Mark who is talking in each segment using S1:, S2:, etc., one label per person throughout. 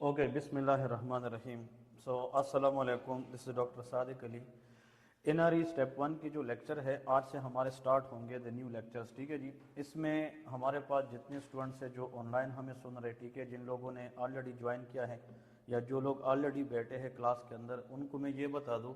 S1: Okay, बिस्मिल्लाहिर्रहमानिर्रहीम। सो अस्सलामु अलैकुम, this is doctor Sadiq Ali. NRE step 1 की जो लेक्चर है आज से हमारे स्टार्ट होंगे द न्यू लेक्चर्स। ठीक है जी। इसमें हमारे पास जितने स्टूडेंट्स हैं जो ऑनलाइन हमें सुन रहे, ठीक है, जिन लोगों ने ऑलरेडी ज्वाइन किया है या जो लोग ऑलरेडी बैठे हैं क्लास के अंदर, उनको मैं ये बता दूं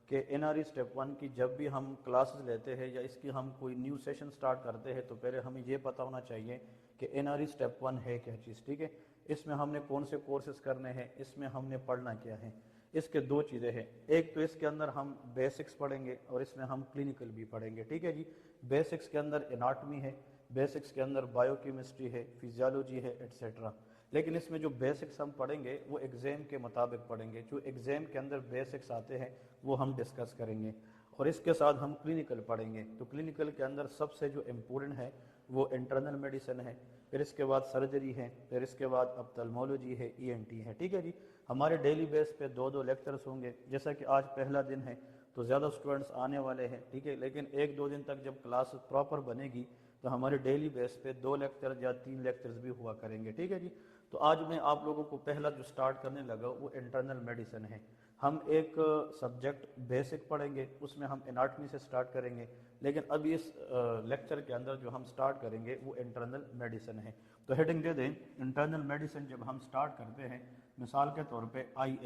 S1: कि एनआरई स्टेप 1 की जब भी हम क्लासेस लेते हैं या इसकी हम कोई न्यू सेशन स्टार्ट करते हैं तो पहले हमें ये पता होना चाहिए कि एनआरई स्टेप 1 है क्या चीज़। ठीक है, इसमें हमने कौन से कोर्सेज करने हैं, इसमें हमने पढ़ना क्या है। इसके दो चीज़ें हैं, एक तो इसके अंदर हम बेसिक्स पढ़ेंगे और इसमें हम क्लिनिकल भी पढ़ेंगे। ठीक है जी। बेसिक्स के अंदर एनाटॉमी है, बेसिक्स के अंदर बायोकेमिस्ट्री है, फिजियोलॉजी है, एट्सेट्रा। लेकिन इसमें जो बेसिक्स हम पढ़ेंगे वो एग्ज़ाम के मुताबिक पढ़ेंगे, जो एग्ज़ाम के अंदर बेसिक्स आते हैं वो हम डिस्कस करेंगे। और इसके साथ हम क्लिनिकल पढ़ेंगे। तो क्लिनिकल के अंदर सबसे जो इम्पोर्टेंट है वो इंटरनल मेडिसिन है, फिर इसके बाद सर्जरी है, फिर इसके बाद ऑप्थेल्मोलॉजी है, ईएनटी है। ठीक है जी। हमारे डेली बेस पे दो दो लेक्चर्स होंगे। जैसा कि आज पहला दिन है तो ज़्यादा स्टूडेंट्स आने वाले हैं, ठीक है, लेकिन एक दो दिन तक जब क्लास प्रॉपर बनेगी तो हमारे डेली बेस पे 2 लेक्चर या 3 लेक्चर्स भी हुआ करेंगे। ठीक है जी। तो आज मैं आप लोगों को पहला जो स्टार्ट करने लगा वो इंटरनल मेडिसिन है। हम एक सब्जेक्ट बेसिक पढ़ेंगे, उसमें हम एनाटॉमी से स्टार्ट करेंगे, लेकिन अभी इस लेक्चर के अंदर जो हम स्टार्ट करेंगे वो इंटरनल मेडिसिन है। तो हेडिंग दे दें, इंटरनल मेडिसिन जब हम स्टार्ट करते हैं, मिसाल के तौर पे I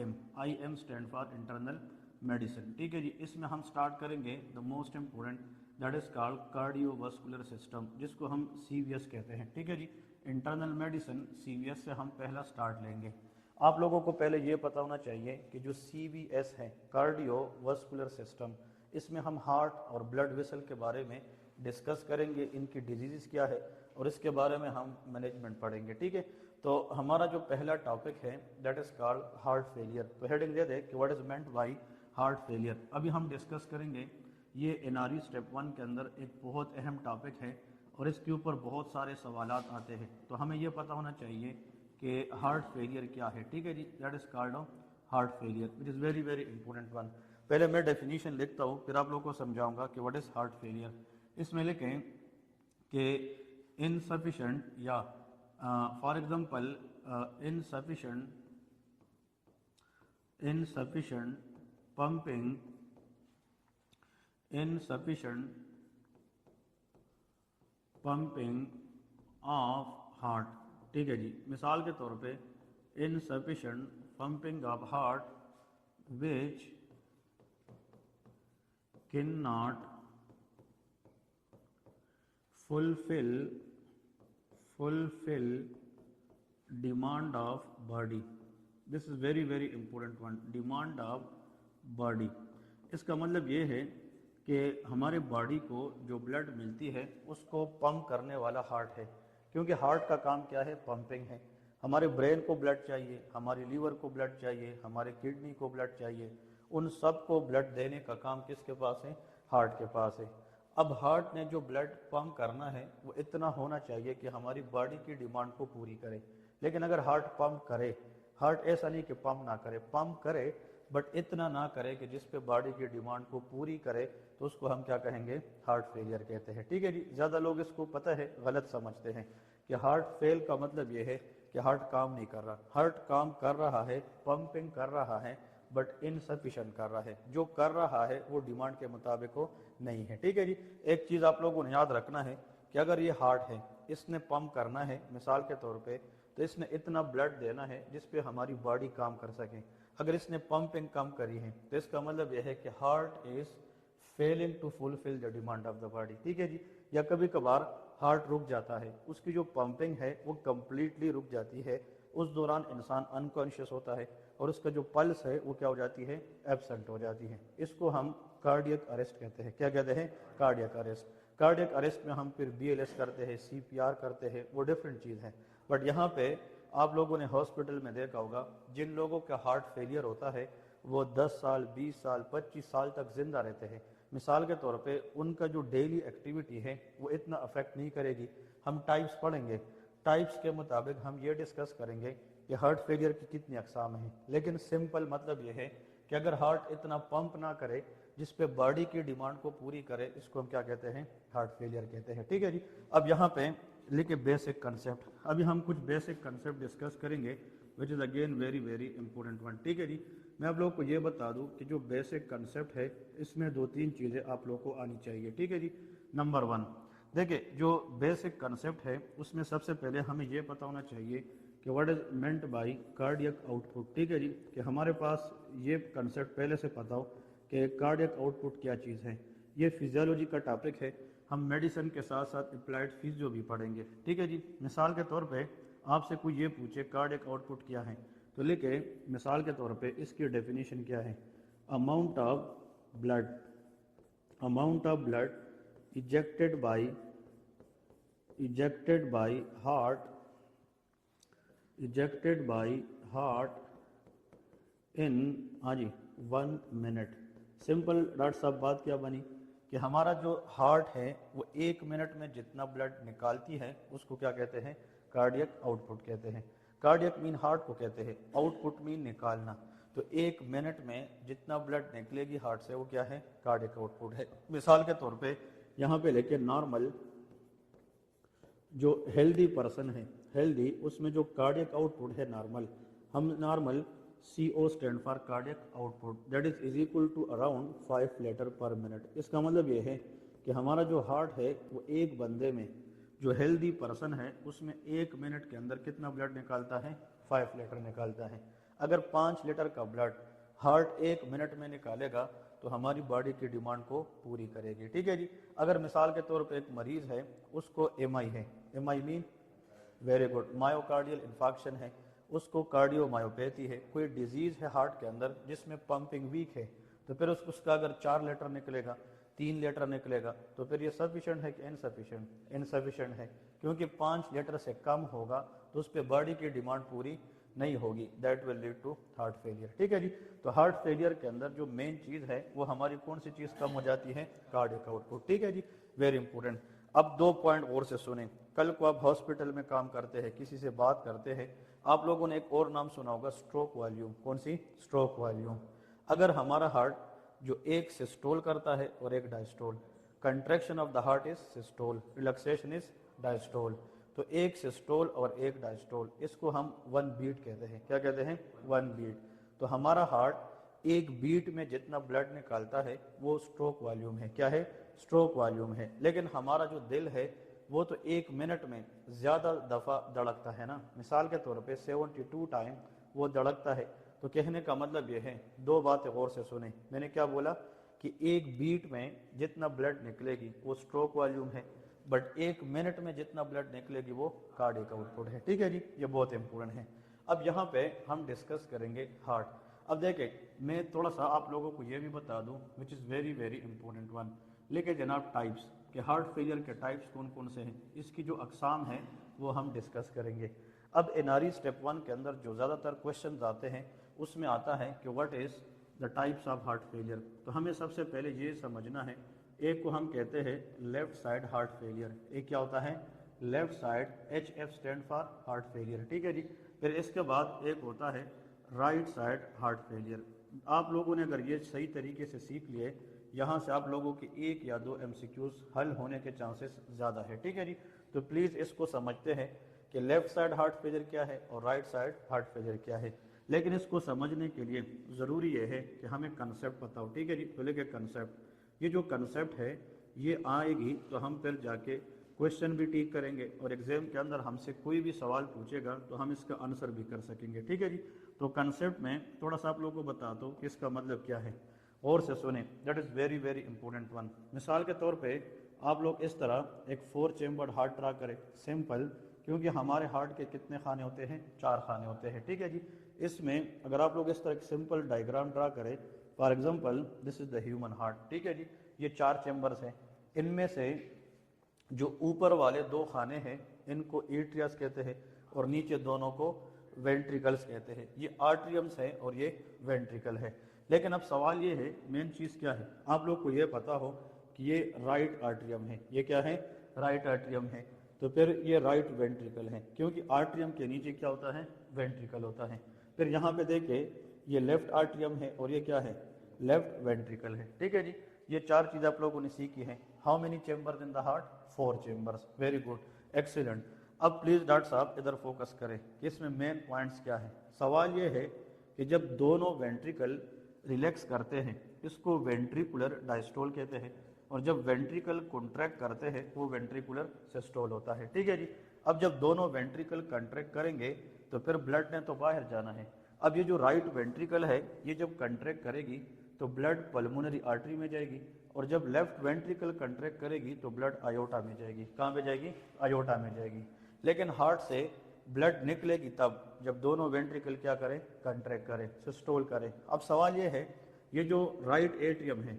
S1: am stand for internal medicine. ठीक है जी। इसमें हम स्टार्ट करेंगे the most important that is called cardiovascular system, जिसको हम सीवीएस कहते हैं। ठीक है जी। इंटरनल मेडिसिन सीवीएस से हम पहला स्टार्ट लेंगे। आप लोगों को पहले ये पता होना चाहिए कि जो सीवीएस है, कार्डियोवास्कुलर सिस्टम, इसमें हम हार्ट और ब्लड वेसल के बारे में डिस्कस करेंगे, इनकी डिजीज़ क्या है और इसके बारे में हम मैनेजमेंट पढ़ेंगे। ठीक है। तो हमारा जो पहला टॉपिक है that is called heart failure. तो हेडिंग दे दे कि what is meant by heart failure. अभी हम डिस्कस करेंगे, ये एनआरई स्टेप 1 के अंदर एक बहुत अहम टॉपिक है और इसके ऊपर बहुत सारे सवालात आते हैं। तो हमें ये पता होना चाहिए कि हार्ट फेलियर क्या है। ठीक है जी। That is called heart failure which is very very important one. पहले मैं डेफिनेशन लिखता हूँ, फिर आप लोगों को समझाऊंगा कि व्हाट इज़ हार्ट फेलियर। इसमें लिखें कि इनसफिशेंट या for example insufficient pumping insufficient pumping of heart. ठीक है जी। मिसाल के तौर पे insufficient pumping of heart which can not fulfill demand of body। This is very very important one, demand of body. इसका मतलब ये है कि हमारे बॉडी को जो ब्लड मिलती है उसको पंप करने वाला हार्ट है, क्योंकि हार्ट का काम क्या है, पंपिंग है। हमारे ब्रेन को ब्लड चाहिए, हमारे लीवर को ब्लड चाहिए, हमारे किडनी को ब्लड चाहिए, उन सब को ब्लड देने का काम किसके पास है, हार्ट के पास है। अब हार्ट ने जो ब्लड पंप करना है वो इतना होना चाहिए कि हमारी बॉडी की डिमांड को पूरी करे। लेकिन अगर हार्ट पंप करे, हार्ट ऐसा नहीं कि पंप ना करे, पंप करे बट इतना ना करे कि जिस पे बॉडी की डिमांड को पूरी करे, तो उसको हम क्या कहेंगे, हार्ट फेलियर कहते हैं। ठीक है जी। ज़्यादा लोग इसको पता है गलत समझते हैं कि हार्ट फेल का मतलब ये है कि हार्ट काम नहीं कर रहा। हार्ट काम कर रहा है, पंपिंग कर रहा है, बट इनसफिशिएंट कर रहा है। जो कर रहा है वो डिमांड के मुताबिक हो नहीं है। ठीक है जी। एक चीज़ आप लोगों ने याद रखना है कि अगर ये हार्ट है, इसने पंप करना है मिसाल के तौर पे, तो इसने इतना ब्लड देना है जिस पे हमारी बॉडी काम कर सके। अगर इसने पंपिंग कम करी है तो इसका मतलब यह है कि heart is failing to fulfil the demand of the body. ठीक है जी। या कभी कभार हार्ट रुक जाता है, उसकी जो पंपिंग है वो कंप्लीटली रुक जाती है, उस दौरान इंसान अनकॉन्शियस होता है और उसका जो पल्स है वो क्या हो जाती है, एब्सेंट हो जाती है। इसको हम कार्डियक अरेस्ट कहते हैं। क्या कहते हैं, कार्डियक अरेस्ट। कार्डियक अरेस्ट में हम फिर बीएलएस करते हैं, सीपीआर करते हैं, वो डिफरेंट चीज़ है। बट यहाँ पे आप लोगों ने हॉस्पिटल में देखा होगा, जिन लोगों का हार्ट फेलियर होता है वो 10 साल, 20 साल, 25 साल तक जिंदा रहते हैं। मिसाल के तौर पे उनका जो डेली एक्टिविटी है वो इतना अफेक्ट नहीं करेगी। हम टाइप्स पढ़ेंगे, टाइप्स के मुताबिक हम ये डिस्कस करेंगे कि हार्ट फेलियर की कितनी अकसाम हैं। लेकिन सिंपल मतलब ये है कि अगर हार्ट इतना पंप ना करे जिस पे बॉडी की डिमांड को पूरी करे, इसको हम क्या कहते हैं, हार्ट फेलियर कहते हैं। ठीक है जी। अब यहाँ पे लिखे बेसिक कंसेप्ट। अभी हम कुछ बेसिक कंसेप्ट डिस्कस करेंगे which is again very very important one. ठीक है जी, मैं आप लोग को ये बता दूं कि जो बेसिक कंसेप्ट है इसमें 2-3 चीज़ें आप लोग को आनी चाहिए। ठीक है जी, नंबर 1 देखिए, जो बेसिक कंसेप्ट है उसमें सबसे पहले हमें ये पता होना चाहिए कि what is meant by cardiac output. ठीक है जी, कि हमारे पास ये कंसेप्ट पहले से पता हो कि कार्डियक आउटपुट क्या चीज़ है। ये फिजियोलॉजी का टॉपिक है, हम मेडिसिन के साथ साथ अप्लाइड फिजियो भी पढ़ेंगे। ठीक है जी, मिसाल के तौर पे आपसे कोई ये पूछे कार्डियक आउटपुट क्या है, तो लिखे मिसाल के तौर पे इसकी डेफिनेशन क्या है, amount of blood, amount of blood ejected by heart, ejected by heart in, हाँ जी, 1 मिनट। सिंपल डॉक्टर साहब बात क्या बनी कि हमारा जो हार्ट है वो 1 मिनट में जितना ब्लड निकालती है उसको क्या कहते हैं, कार्डियक आउटपुट कहते हैं। कार्डियक मीन हार्ट को कहते हैं, आउटपुट मीन निकालना। तो 1 मिनट में जितना ब्लड निकलेगी हार्ट से वो क्या है, कार्डियक आउटपुट है। मिसाल के तौर पे यहाँ पे लेके नॉर्मल जो हेल्दी पर्सन है, हेल्दी, उसमें जो कार्डियक आउटपुट है नॉर्मल, हम normal CO stand for cardiac output, that is equal to around 5 litre per minute. इसका मतलब ये है कि हमारा जो हार्ट है वो एक बंदे में, जो हेल्दी पर्सन है उसमें 1 मिनट के अंदर कितना ब्लड निकालता है, 5 लीटर निकालता है। अगर 5 लीटर का ब्लड हार्ट 1 मिनट में निकालेगा तो हमारी बॉडी की डिमांड को पूरी करेगी। ठीक है जी, अगर मिसाल के तौर पे एक मरीज है, उसको MI है, MI mean very good, myocardial infarction है, उसको कार्डियोमायोपैथी है, कोई डिजीज है हार्ट के अंदर जिसमें पंपिंग वीक है, तो फिर उसका अगर 4 लीटर निकलेगा, 3 लीटर निकलेगा, तो फिर ये सफिशिएंट है कि इनसफिशिएंट, इनसफिशिएंट है, क्योंकि 5 लीटर से कम होगा तो उस पर बॉडी की डिमांड पूरी नहीं होगी, that will lead to heart failure. ठीक है जी, तो हार्ट फेलियर के अंदर जो मेन चीज़ है वो हमारी कौन सी चीज़ कम हो जाती है, कार्डियक आउटपुट। ठीक है जी, वेरी इंपॉर्टेंट। अब 2 पॉइंट और से सुने, कल को आप हॉस्पिटल में काम करते हैं, किसी से बात करते हैं, आप लोगों ने एक और नाम सुना होगा, स्ट्रोक वॉल्यूम। कौन सी, स्ट्रोक वॉल्यूम। अगर हमारा हार्ट जो एक सिस्टोल करता है और एक diastole, contraction of the heart is systole, relaxation is diastole, तो एक सिस्टोल और एक डायस्टोल, इसको हम 1 बीट कहते हैं। क्या कहते हैं, 1 बीट। तो हमारा हार्ट एक बीट में जितना ब्लड निकालता है वो स्ट्रोक वॉल्यूम है। क्या है, स्ट्रोक वॉल्यूम है। लेकिन हमारा जो दिल है वो तो 1 मिनट में ज़्यादा दफ़ा धड़कता है ना, मिसाल के तौर पे 72 टाइम वो धड़कता है। तो कहने का मतलब ये है, 2 बातें गौर से सुने, मैंने क्या बोला कि एक बीट में जितना ब्लड निकलेगी वो स्ट्रोक वॉल्यूम है, बट 1 मिनट में जितना ब्लड निकलेगी वो कार्डियक आउटपुट है। ठीक है जी, ये बहुत इंपॉर्टेंट है। अब यहाँ पे हम डिस्कस करेंगे हार्ट। अब देखें, मैं थोड़ा सा आप लोगों को ये भी बता दूं विच is very very important one, लेके जनाब टाइप्स कि हार्ट फेलियर के टाइप्स कौन कौन से हैं, इसकी जो अकसाम है वो हम डिस्कस करेंगे। अब एनआरई स्टेप 1 के अंदर जो ज़्यादातर क्वेश्चन आते हैं उसमें आता है कि what is the types of heart failure. तो हमें सबसे पहले ये समझना है, एक को हम कहते हैं लेफ्ट साइड हार्ट फेलियर। एक क्या होता है, left side, HF stand for heart failure. ठीक है जी, फिर इसके बाद एक होता है राइट साइड हार्ट फेलियर। आप लोगों ने अगर ये सही तरीके से सीख लिए, यहाँ से आप लोगों के 1 या 2 MCQs हल होने के चांसेस ज़्यादा है। ठीक है जी, तो प्लीज़ इसको समझते हैं कि लेफ्ट साइड हार्ट फेलियर क्या है और राइट साइड हार्ट फेलियर क्या है। लेकिन इसको समझने के लिए ज़रूरी ये है कि हमें कंसेप्ट पता हो। ठीक है जी, तो लेके कंसेप्ट, ये जो कंसेप्ट है ये आएगी तो हम फिर जाके क्वेश्चन भी ठीक करेंगे और एग्जाम के अंदर हमसे कोई भी सवाल पूछेगा तो हम इसका आंसर भी कर सकेंगे। ठीक है जी, तो कंसेप्ट में थोड़ा सा आप लोगों को बता दो कि इसका मतलब क्या है, और से सुने, that is very very important one. मिसाल के तौर पे आप लोग इस तरह एक 4 चेम्बर्ड हार्ट ड्रा करें, सिंपल, क्योंकि हमारे हार्ट के कितने खाने होते हैं, 4 खाने होते हैं। ठीक है जी, इसमें अगर आप लोग इस तरह एक सिंपल डायग्राम ड्रा करें, for example this is the human heart. ठीक है जी, ये 4 चैम्बर्स हैं, इनमें से जो ऊपर वाले 2 खाने हैं इनको एट्रियास कहते हैं और नीचे दोनों को वेंट्रिकल्स कहते हैं। ये आर्ट्रियम्स है और ये वेंट्रिकल है। लेकिन अब सवाल ये है, मेन चीज़ क्या है, आप लोग को ये पता हो कि ये राइट आर्ट्रियम है, ये क्या है, राइट आर्ट्रियम है, तो फिर ये राइट वेंट्रिकल है, क्योंकि आर्ट्रियम के नीचे क्या होता है, वेंट्रिकल होता है। फिर यहाँ पे देखिए ये लेफ्ट आर्ट्रियम है और ये क्या है, लेफ्ट वेंट्रिकल है। ठीक है जी, ये 4 चीज़ आप लोगों ने सीखी हैं। How many chambers in the heart, 4 chambers, very good, excellent. अब प्लीज़ डॉक्टर साहब इधर फोकस करें कि इसमें मेन पॉइंट्स क्या है। सवाल ये है कि जब दोनों वेंट्रिकल रिलैक्स करते हैं इसको वेंट्रिकुलर डायस्टोल कहते हैं, और जब वेंट्रिकल कॉन्ट्रैक्ट करते हैं वो वेंट्रिकुलर सिस्टोल होता है। ठीक है जी। अब जब दोनों वेंट्रिकल कॉन्ट्रैक्ट करेंगे तो फिर ब्लड ने तो बाहर जाना है। अब ये जो राइट वेंट्रिकल है ये जब कॉन्ट्रैक्ट करेगी तो ब्लड पल्मोनरी आर्टरी में जाएगी, और जब लेफ्ट वेंट्रिकल कॉन्ट्रैक्ट करेगी तो ब्लड आयोटा में जाएगी। कहाँ पे जाएगी? आयोटा में जाएगी। लेकिन हार्ट से ब्लड निकलेगी तब जब दोनों वेंट्रिकल क्या करें? कॉन्ट्रैक्ट करें, सिस्टोल करें। अब सवाल ये है, ये जो राइट एट्रियम है,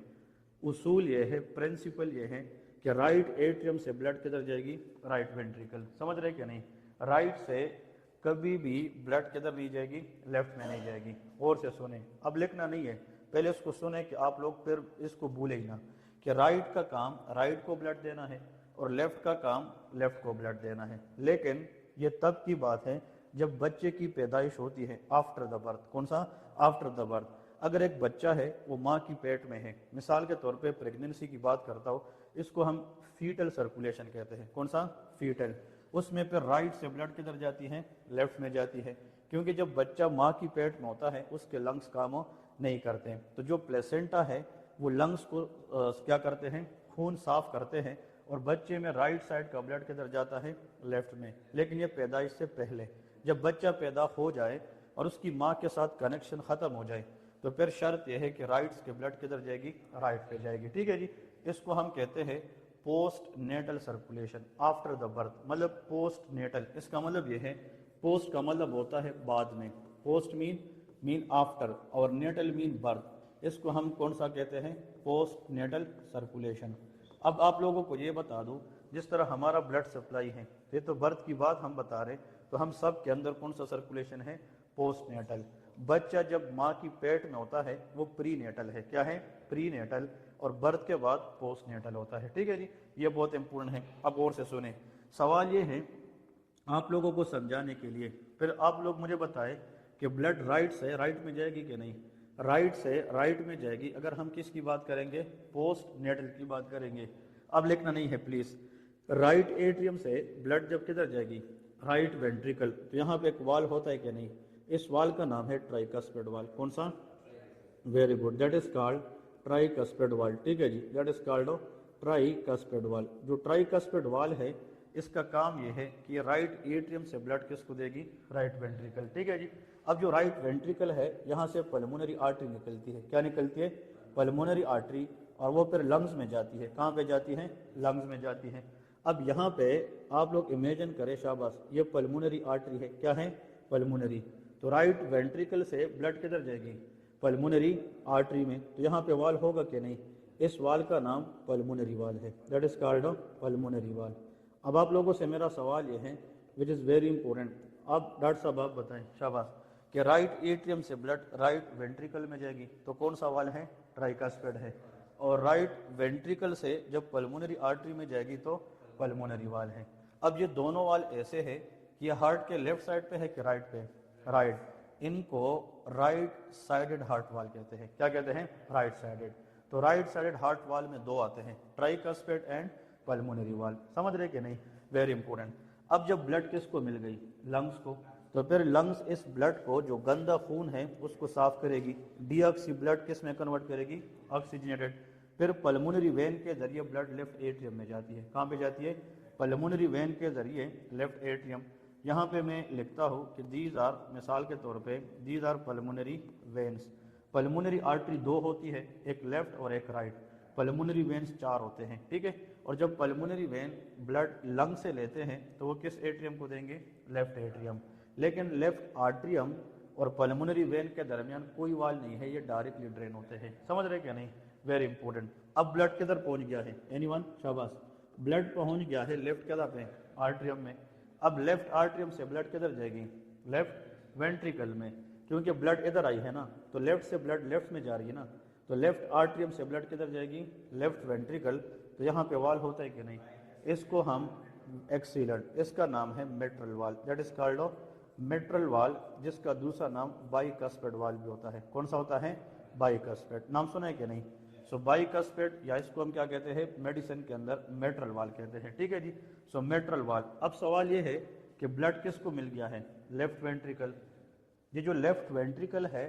S1: उसूल ये है, प्रिंसिपल ये है कि राइट एट्रियम से ब्लड किधर जाएगी? Right ventricle. समझ रहे क्या नहीं? राइट से कभी भी ब्लड किधर नहीं जाएगी? लेफ्ट में नहीं जाएगी। और से सुने, अब लिखना नहीं है, पहले उसको सुने कि आप लोग फिर इसको भूले ही ना कि राइट का काम राइट को ब्लड देना है और लेफ्ट का काम लेफ्ट को ब्लड देना है। लेकिन ये तब की बात है जब बच्चे की पैदाइश होती है, आफ्टर द बर्थ। कौन सा? After the birth. अगर एक बच्चा है वो माँ की पेट में है, मिसाल के तौर पे प्रेगनेंसी की बात करता हूँ, इसको हम फीटल सर्कुलेशन कहते हैं। कौन सा? फीटल। उसमें फिर राइट से ब्लड किधर जाती है? लेफ्ट में जाती है, क्योंकि जब बच्चा माँ की पेट में होता है उसके लंग्स काम नहीं करते हैं। तो जो प्लेसेंटा है वो लंग्स को क्या करते हैं? खून साफ करते हैं, और बच्चे में राइट साइड का ब्लड किधर जाता है? लेफ्ट में। लेकिन ये पैदाइश से पहले, जब बच्चा पैदा हो जाए और उसकी माँ के साथ कनेक्शन ख़त्म हो जाए तो फिर शर्त यह है कि राइट्स के ब्लड किधर जाएगी? राइट पे जाएगी। ठीक है जी। इसको हम कहते हैं postnatal circulation, after the birth. मतलब पोस्ट नेटल, इसका मतलब यह है, पोस्ट का मतलब होता है बाद में, पोस्ट मीन आफ्टर, और नेटल मीन बर्थ। इसको हम कौन सा कहते हैं? Postnatal circulation. अब आप लोगों को ये बता दूं, जिस तरह हमारा ब्लड सप्लाई है, ये तो बर्थ की बात हम बता रहे, तो हम सब के अंदर कौन सा सर्कुलेशन है? Postnatal. बच्चा जब माँ की पेट में होता है वो प्री नेटल है। क्या है? Pre natal. और बर्थ के बाद पोस्ट नेटल होता है। ठीक है जी। ये बहुत इंपॉर्टेंट है। अब और से सुने, सवाल ये है आप लोगों को समझाने के लिए, फिर आप लोग मुझे बताएं कि ब्लड राइट से राइट में जाएगी कि नहीं? राइट से राइट में जाएगी अगर हम किसकी बात करेंगे? पोस्ट नेटल की बात करेंगे। अब लिखना नहीं है प्लीज। राइट एट्रियम से ब्लड जब किधर जाएगी? Right ventricle. तो यहाँ पे एक वाल होता है कि नहीं? इस वाल का नाम है ट्राइकस्पिड वाल। कौन सा? Very good, that is called tricuspid valve. ठीक है जी, that is called tricuspid valve. जो ट्राइकस्पिड वाल है इसका काम यह है कि ये राइट एट्रियम से ब्लड किसको देगी? Right ventricle. ठीक है जी। अब जो राइट वेंट्रिकल है यहाँ से पल्मोनरी आर्टरी निकलती है। क्या निकलती है? पल्मोनरी आर्टरी, और वो फिर लंग्स में जाती है। कहाँ पे जाती है? लंग्स में जाती है। अब यहाँ पे आप लोग इमेजिन करें, शाबाश, ये पल्मोनरी आर्टरी है। क्या है? पल्मोनरी। तो राइट वेंट्रिकल से ब्लड किधर जाएगी? पल्मोनरी आर्टरी में। तो यहाँ पे वाल होगा कि नहीं? इस वाल का नाम पल्मोनरी वाल है, दैट इज कॉल्ड पल्मोनरी वाल। अब आप लोगों से मेरा सवाल ये है विच इज़ वेरी इंपॉर्टेंट। अब डॉक्टर साहब आप बताएं, शाबाश, कि राइट एट्रियम से ब्लड राइट वेंट्रिकल में जाएगी तो कौन सा वाल है? ट्राइकस्पिड है। और राइट वेंट्रिकल से जब पल्मोनरी आर्टरी में जाएगी तो पल्मोनरी वाल है। अब ये दोनों वाल ऐसे है कि ये हार्ट के लेफ्ट साइड पे है कि राइट पे? राइट। इनको राइट साइडेड हार्ट वाल कहते हैं। क्या कहते हैं? Right sided. तो राइट साइडेड हार्ट वाल में दो आते हैं, ट्राइकस्पिड एंड पल्मोनरी वाल। समझ रहे कि नहीं? Very important. अब जब ब्लड किसको मिल गई? लंग्स को। तो फिर लंग्स इस ब्लड को, जो गंदा खून है, उसको साफ करेगी, डीऑक्सी ब्लड किस में कन्वर्ट करेगी? ऑक्सीजनेटेड। फिर पल्मोनरी वेन के जरिए ब्लड लेफ्ट एट्रियम में जाती है। कहाँ पे जाती है? पल्मोनरी वेन के जरिए लेफ्ट एट्रियम। यहाँ पे मैं लिखता हूँ कि दीज आर, मिसाल के तौर पे, these are pulmonary veins. Pulmonary artery दो होती है, एक लेफ्ट और एक राइट। पल्मोनरी वेन्स चार होते हैं। ठीक है। और जब पल्मोनरी वेन ब्लड लंग से लेते हैं तो वो किस एट्रियम को देंगे? Left atrium. लेकिन लेफ्ट आर्ट्रियम और पल्मोनरी वेन के दरमियान कोई वाल नहीं है, ये डायरेक्टली ड्रेन होते हैं। समझ रहे क्या नहीं? Very important. अब ब्लड किधर पहुंच गया है? एनीवन? शाबाश, ब्लड पहुंच गया है लेफ्ट किधर पे? आर्ट्रियम में। अब लेफ्ट आर्ट्रियम से ब्लड किधर जाएगी? लेफ्ट वेंट्रिकल में, क्योंकि ब्लड इधर आई है ना, तो लेफ्ट से ब्लड लेफ्ट में जा रही है ना, तो लेफ्ट आर्ट्रियम से ब्लड किधर जाएगी? Left ventricle. तो यहाँ पे वाल होता है कि नहीं? इसको हम एक्सीलेंट, इसका नाम है मिट्रल वाल, दैट इज कॉल्ड मिट्रल वाल, जिसका दूसरा नाम बाइकस्पिड वाल भी होता है। कौन सा होता है? बाइकस्पिड। नाम सुना है कि नहीं? सो बाइकस्पेड या इसको हम क्या कहते हैं मेडिसिन के अंदर मेट्रल वाल कहते हैं, ठीक है जी। सो मेट्रल वाल। अब सवाल ये है कि ब्लड किसको मिल गया है, लेफ्ट वेंट्रिकल। ये जो लेफ्ट वेंट्रिकल है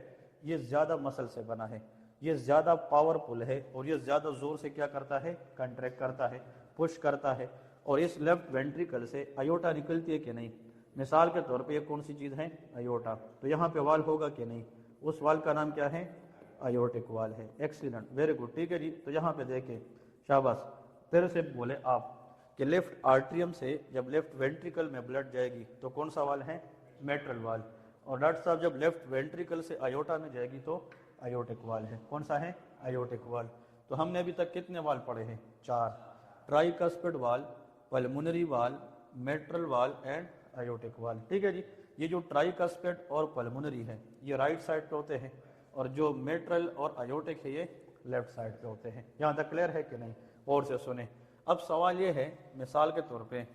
S1: ये ज़्यादा मसल से बना है, ये ज़्यादा पावरफुल है और ये ज़्यादा ज़ोर से क्या करता है, कंट्रैक्ट करता है, पुश करता है। और इस लेफ्ट वेंट्रिकल से अयोटा निकलती है कि नहीं, मिसाल के तौर पे ये कौन सी चीज़ है, अयोटा। तो यहाँ पे वाल होगा कि नहीं, उस वाल का नाम क्या है, अयोटिक वाल है। एक्सीलेंट, वेरी गुड, ठीक है जी। तो यहाँ पे देखें, शाबाश, फिर से बोले आप कि लेफ्ट आर्ट्रियम से जब लेफ्ट वेंट्रिकल में ब्लड जाएगी तो कौन सा वाल है, मेट्रल वाल। और डॉक्टर साहब जब लेफ्ट वेंट्रिकल से अयोटा में जाएगी तो अयोटिक वाल है। कौन सा है, अयोटिक वाल। तो हमने अभी तक कितने वाल पढ़े हैं, 4, ट्राइकस्पिड वाल, पल्मोनरी वाल, मेट्रल वाल एंड अयोटिक वाल, ठीक है जी। ये जो ट्राइकस्पिड और पल्मोनरी है ये राइट साइड पे होते हैं और जो मेट्रल और अयोटिक है ये लेफ्ट साइड पे होते हैं। यहाँ तक क्लियर है कि नहीं, और से सुने। अब सवाल ये है, मिसाल के तौर पे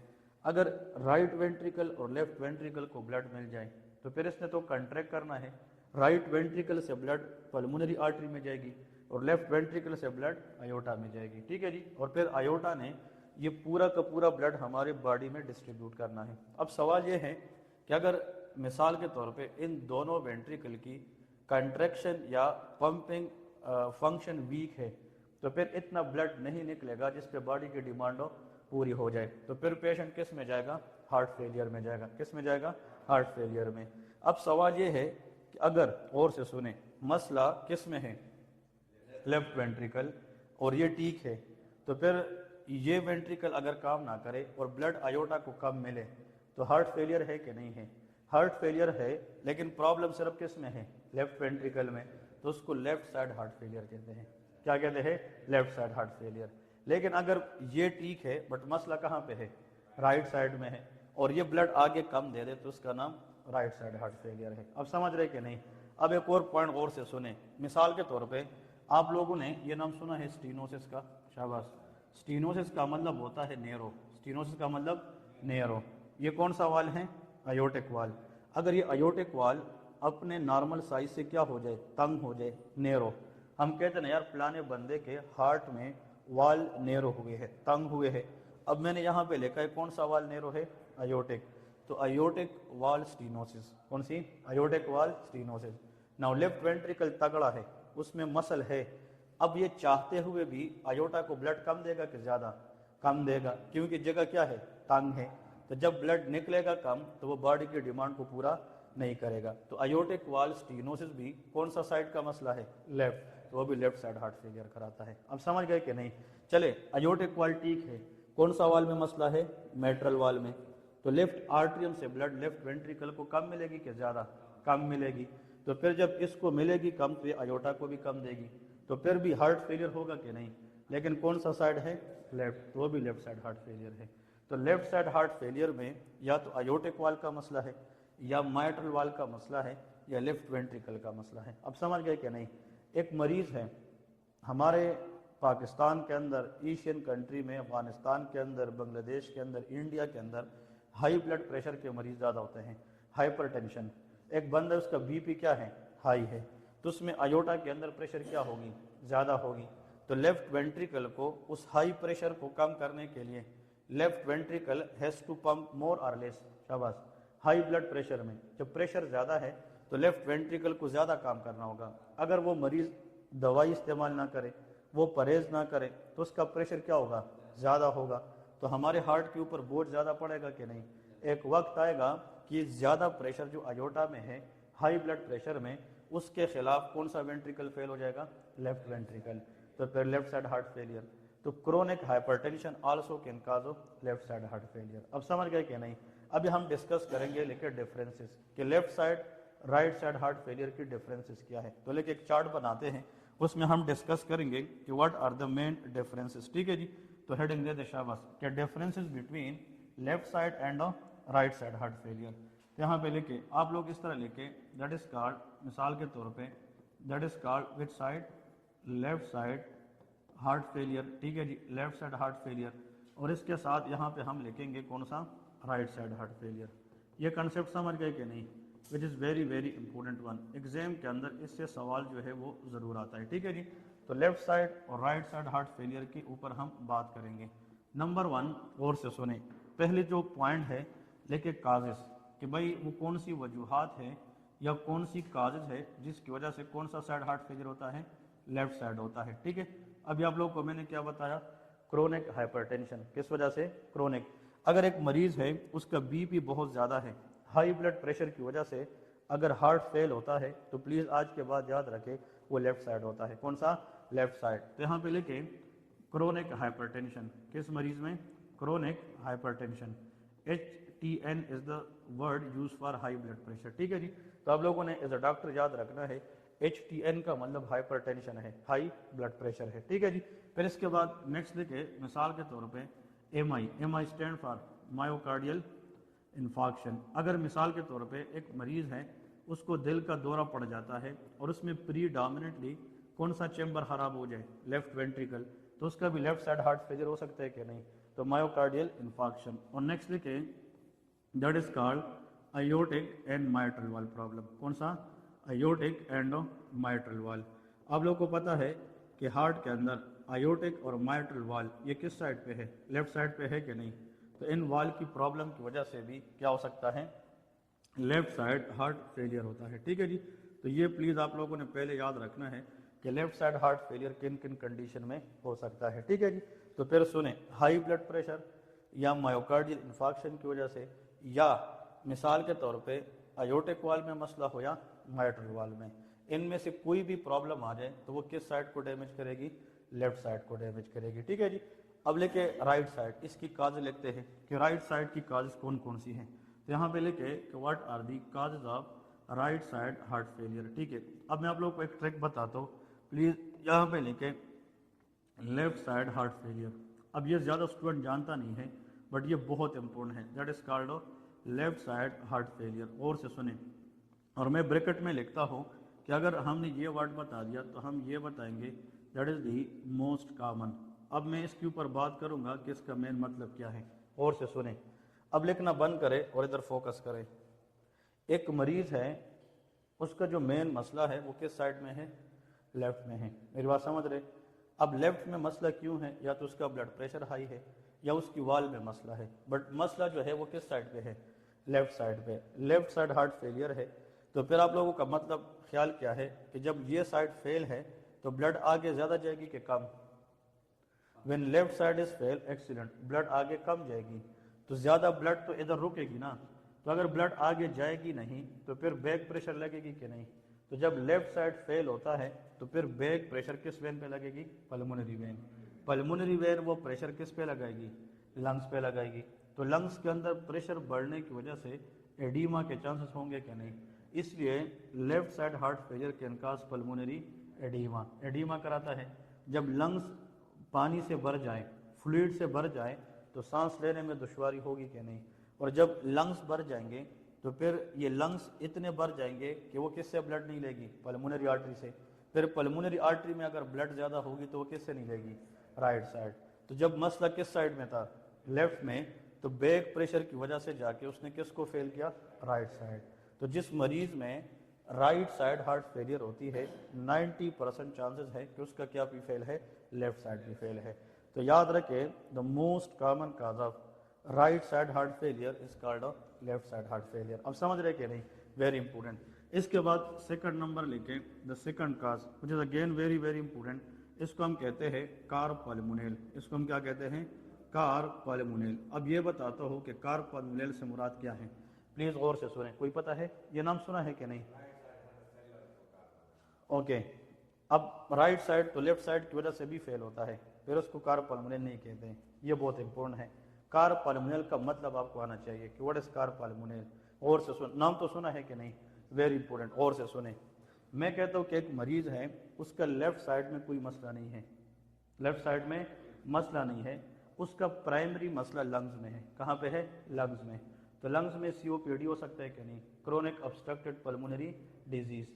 S1: अगर राइट वेंट्रिकल और लेफ्ट वेंट्रिकल को ब्लड मिल जाए तो फिर इसने तो कंट्रैक्ट करना है, राइट वेंट्रिकल से ब्लड पल्मोनरी आर्टरी में जाएगी और लेफ्ट वेंट्रिकल से ब्लड अयोटा में जाएगी, ठीक है जी। और फिर अयोटा ने ये पूरा का पूरा ब्लड हमारे बॉडी में डिस्ट्रीब्यूट करना है। अब सवाल ये है कि अगर मिसाल के तौर पे इन दोनों वेंट्रिकल की कंट्रैक्शन या पंपिंग फंक्शन वीक है तो फिर इतना ब्लड नहीं निकलेगा जिस पे बॉडी की डिमांड हो पूरी हो जाए। तो फिर पेशेंट किस में जाएगा, हार्ट फेलियर में जाएगा। किस में जाएगा, हार्ट फेलियर में। अब सवाल ये है कि अगर, और से सुने, मसला किस में है, लेफ्ट वेंट्रिकल, और ये ठीक है तो फिर ये वेंट्रिकल अगर काम ना करे और ब्लड अयोटा को कम मिले तो हार्ट फेलियर है कि नहीं है, हार्ट फेलियर है। लेकिन प्रॉब्लम सिर्फ किस में है, लेफ्ट वेंट्रिकल में, तो उसको लेफ्ट साइड हार्ट फेलियर कहते हैं। क्या कहते हैं, लेफ्ट साइड हार्ट फेलियर। लेकिन अगर ये ठीक है बट मसला कहाँ पे है, राइट साइड में है, और ये ब्लड आगे कम दे दे तो उसका नाम राइट साइड हार्ट फेलियर है। अब समझ रहे कि नहीं। अब एक और पॉइंट और से सुने, मिसाल के तौर पे आप लोगों ने ये नाम सुना है स्टीनोसिस का, शाबाश। स्टीनोसिस का मतलब होता है नेरो, स्टीनोसिस का मतलब नेरो। ये कौन सा वाल है, अयोटिक वाल। अगर ये अयोटिक वाल अपने नॉर्मल साइज से क्या हो जाए, तंग हो जाए, नेरो, हम कहते हैं यार फलाने बंदे के हार्ट में वाल नेरो हुए है, तंग हुए है। अब मैंने यहाँ पे लिखा है कौन सा वाल नेरो है, अयोटिक। तो अयोटिक वाल स्टीनोसिस, कौन सी, अयोटिक वाल स्टीनोसिस। नाउ लेफ्ट वेंट्रिकल तगड़ा है, उसमें मसल है। अब ये चाहते हुए भी अयोटा को ब्लड कम देगा कि ज्यादा, कम देगा, क्योंकि जगह क्या है, तंग है। तो जब ब्लड निकलेगा कम तो वो बॉडी की डिमांड को पूरा नहीं करेगा। तो अयोटिक वाल स्टीनोसिस भी कौन सा साइड का मसला है, लेफ्ट, तो वो भी लेफ्ट साइड हार्ट फेलियर कराता है। अब समझ गए कि नहीं। चले, अयोटिक वाल ठीक है, कौन सा वाल में मसला है, मेट्रल वाल में। तो लेफ्ट आर्ट्रियम से ब्लड लेफ्ट वेंट्रिकल को कम मिलेगी कि ज्यादा, कम मिलेगी। तो फिर जब इसको मिलेगी कम तो ये अयोटा को भी कम देगी, तो फिर भी हार्ट फेलियर होगा कि नहीं। लेकिन कौन सा साइड है, लेफ्ट, तो वो भी लेफ्ट साइड हार्ट फेलियर है। तो लेफ्ट साइड हार्ट फेलियर में या तो अयोटिक वाल का मसला है, या माइट्रल वाल का मसला है, या लेफ्ट वेंट्रिकल का मसला है। अब समझ गए कि नहीं। एक मरीज है हमारे पाकिस्तान के अंदर, एशियन कंट्री में, अफगानिस्तान के अंदर, बांग्लादेश के अंदर, इंडिया के अंदर हाई ब्लड प्रेशर के मरीज ज़्यादा होते हैं, हाइपरटेंशन। एक बंदा उसका बीपी क्या है, हाई है, तो उसमें अयोटा के अंदर प्रेशर क्या होगी, ज़्यादा होगी। तो लेफ्ट वेंट्रिकल को उस हाई प्रेशर को कम करने के लिए left ventricle has to pump more और लेस, शाबाश। हाई ब्लड प्रेशर में जब प्रेशर ज़्यादा है तो लेफ्ट वेंट्रिकल को ज़्यादा काम करना होगा। अगर वो मरीज़ दवाई इस्तेमाल ना करे, वो परहेज़ ना करे, तो उसका प्रेशर क्या होगा, ज़्यादा होगा। तो हमारे हार्ट के ऊपर बोझ ज़्यादा पड़ेगा कि नहीं। एक वक्त आएगा कि ज़्यादा प्रेशर जो अयोटा में है, हाई ब्लड प्रेशर में, उसके खिलाफ कौन सा वेंट्रिकल फेल हो जाएगा, लेफ्ट वेंट्रिकल। तो फिर लेफ्ट साइड हार्ट फेलियर। तो chronic hypertension also can cause of left side heart failure. अब समझ गए कि नहीं। अभी हम डिस्कस करेंगे लेके डिफरेंसेस कि left side right side heart failure की डिफरेंसेस क्या है। तो लेके एक चार्ट बनाते हैं, उसमें हम डिस्कस करेंगे कि what are the main differences, ठीक है जी। तो हेडिंग दे दे शाबाश, क्या differences between left side and right side heart failure. तो यहाँ पे लिखे आप लोग इस तरह लिखे, दैट इज कॉल्ड, मिसाल के तौर पे, that is called which side, left side heart failure, ठीक है जी, लेफ्ट साइड हार्ट फेलियर। और इसके साथ यहाँ पे हम लिखेंगे कौन सा, राइट साइड हार्ट फेलियर। ये कंसेप्ट समझ गए कि नहीं, which is very very important one. Exam के अंदर इससे सवाल जो है वो ज़रूर आता है, ठीक है जी। तो लेफ्ट साइड और राइट साइड हार्ट फेलियर के ऊपर हम बात करेंगे। नंबर 1 गौर से सुने, पहले जो पॉइंट है लेके काजेस कि भाई वो कौन सी वजूहात है या कौन सी काजेस है जिसकी वजह से कौन सा साइड हार्ट फेलियर होता है, लेफ्ट साइड होता है। ठीक है, अभी आप लोगों को मैंने क्या बताया, क्रोनिक हाइपरटेंशन, किस वजह से, क्रोनिक। अगर एक मरीज है उसका बीपी बहुत ज़्यादा है, हाई ब्लड प्रेशर की वजह से अगर हार्ट फेल होता है तो प्लीज़ आज के बाद याद रखें वो लेफ्ट साइड होता है। कौन सा, लेफ्ट साइड। तो यहाँ पे लिखे क्रोनिक हाइपरटेंशन, किस मरीज में, chronic hypertension. HTN is the word use for high blood pressure. ठीक है जी, तो आप लोगों ने एज अ डॉक्टर याद रखना है HTN का मतलब हाइपरटेंशन है, हाई ब्लड प्रेशर है। ठीक है जी, फिर इसके बाद नेक्स्ट लिखे मिसाल के तौर पे MI stand for myocardial infarction. अगर मिसाल के तौर पे एक मरीज है उसको दिल का दौरा पड़ जाता है और उसमें प्रीडोमिनेंटली कौन सा चैम्बर खराब हो जाए, लेफ्ट वेंट्रिकल, तो उसका भी लेफ्ट साइड हार्ट फेलियर हो सकता है कि नहीं, तो मायोकार्डियल इन्फाक्शन। और नेक्स्ट लिखे that is called aortic and mitral valve problem. कौन सा, आयोटिक एंड माइट्रल वाल्व। आप लोगों को पता है कि हार्ट के अंदर आयोटिक और माइट्रल वाल्व ये किस साइड पे है, लेफ्ट साइड पे है कि नहीं, तो इन वाल्व की प्रॉब्लम की वजह से भी क्या हो सकता है, लेफ्ट साइड हार्ट फेलियर होता है। ठीक है जी, तो ये प्लीज़ आप लोगों ने पहले याद रखना है कि लेफ्ट साइड हार्ट फेलियर किन किन कंडीशन में हो सकता है। ठीक है जी, तो फिर सुने, हाई ब्लड प्रेशर या मायोकार्डियल इन्फाक्शन की वजह से, या मिसाल के तौर पे आयोटिक वाल्व में मसला हो या माइट्रल वाल्व में, इनमें से कोई भी प्रॉब्लम आ जाए तो वो किस साइड को डैमेज करेगी, लेफ्ट साइड को डैमेज करेगी। ठीक है जी, अब लेके राइट साइड, इसकी काज लिखते हैं कि राइट साइड की काज कौन कौन सी हैं। तो यहाँ पे लिखे कि what are the causes of right side heart failure. ठीक है, अब मैं आप लोगों को एक ट्रिक बताता हूँ, प्लीज़ यहाँ पे लिखे लेफ्ट साइड हार्ट फेलियर। अब ये ज़्यादा स्टूडेंट जानता नहीं है बट ये बहुत इंपॉर्टेंट है, that is called left side heart failure. और से सुने, और मैं ब्रैकेट में लिखता हूँ कि अगर हमने ये वर्ड बता दिया तो हम ये बताएंगे that is the most common. अब मैं इसके ऊपर बात करूँगा कि इसका मेन मतलब क्या है। और से सुने, अब लिखना बंद करें और इधर फोकस करें। एक मरीज है उसका जो मेन मसला है वो किस साइड में है, लेफ्ट में है। मेरी बात समझ रहे, अब लेफ्ट में मसला क्यों है, या तो उसका ब्लड प्रेशर हाई है या उसकी वाल में मसला है, बट मसला जो है वो किस साइड पे है, लेफ्ट साइड पे। लेफ्ट साइड हार्ट फेलियर है तो फिर आप लोगों का मतलब ख्याल क्या है कि जब ये साइड फेल है तो ब्लड आगे ज़्यादा जाएगी कि कम, when left side is fail accident, blood आगे कम जाएगी, तो ज़्यादा ब्लड तो इधर रुकेगी ना, तो अगर ब्लड आगे जाएगी नहीं तो फिर बैक प्रेशर लगेगी कि नहीं। तो जब लेफ्ट साइड फेल होता है तो फिर बैक प्रेशर किस वेन पे लगेगी, पल्मोनरी वेन। पल्मोनरी वेन वो प्रेशर किस पे लगाएगी, लंग्स पे लगाएगी। तो लंग्स के अंदर प्रेशर बढ़ने की वजह से एडीमा के चांसेस होंगे कि नहीं, इसलिए left side heart failure can cause pulmonary oedema. Oedema कराता है जब लंग्स पानी से भर जाए, फ्लूइड से भर जाए तो सांस लेने में दुश्वारी होगी कि नहीं, और जब लंग्स भर जाएंगे तो फिर ये लंग्स इतने भर जाएंगे कि वो किससे ब्लड नहीं लेगी, पल्मोनरी आर्टरी से। फिर पल्मोनरी आर्टरी में अगर ब्लड ज़्यादा होगी तो वो किससे नहीं लेगी, राइट साइड। तो जब मसला किस साइड में था, लेफ्ट में, तो बैक प्रेशर की वजह से जाके उसने किसको फेल किया, राइट साइड। तो जिस मरीज में राइट साइड हार्ट फेलियर होती है 90% चांसेस है कि उसका क्या भी फेल है, लेफ्ट साइड भी फेल है। तो याद रखें the most common cause of right side heart failure is called left side heart failure. अब समझ रहे कि नहीं, वेरी इंपॉर्टेंट। इसके बाद सेकंड नंबर लिखें the second cause which is again very very important, इसको हम कहते हैं कार्पल्मोनेल। इसको हम क्या कहते हैं, कार्पल्मोनेल। अब ये बताता हूँ कि कार्पल्मोनेल से मुराद क्या है, प्लीज गौर से सुने। कोई पता है, ये नाम सुना है कि नहीं, ओके। अब राइट साइड तो लेफ्ट साइड की वजह से भी फेल होता है, फिर उसको कार्पल्मोनेल नहीं कहते हैं, ये बहुत इंपॉर्टेंट है। कार्पल्मोनेल का मतलब आपको आना चाहिए कि व्हाट इज कार्पल्मोनेल। और से सुन, नाम तो सुना है कि नहीं, वेरी इंपॉर्टेंट। और से सुने, मैं कहता हूँ कि एक मरीज है उसका लेफ्ट साइड में कोई मसला नहीं है, लेफ्ट साइड में मसला नहीं है, उसका प्राइमरी मसला लंग्स में है। कहाँ पे है, लंग्स में। तो लंग्स में COPD हो सकता है कि नहीं, क्रोनिक ऑब्स्ट्रक्टेड पल्मोनरी डिजीज।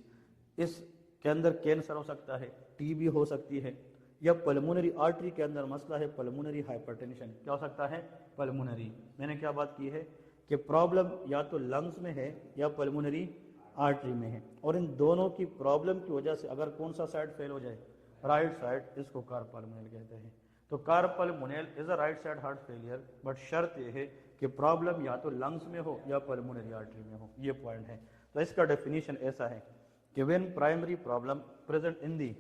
S1: इसके अंदर कैंसर हो सकता है, TB हो सकती है, या पल्मोनरी आर्टरी के अंदर मसला है पल्मोनरी हाइपरटेंशन। क्या हो सकता है, पल्मोनरी। मैंने क्या बात की है कि प्रॉब्लम या तो लंग्स में है या पल्मोनरी आर्टरी में है, और इन दोनों की प्रॉब्लम की वजह से अगर कौन सा साइड फेल हो जाए, राइट साइड, इसको कार्पल मुनेल कहते हैं। तो cor pulmonale is a right side heart failure, but शर्त यह है कि प्रॉब्लम या तो लंग्स में हो या पल्मोनरी आर्टरी में हो, ये पॉइंट है। तो इसका डेफिनेशन ऐसा है कि when primary problem present in the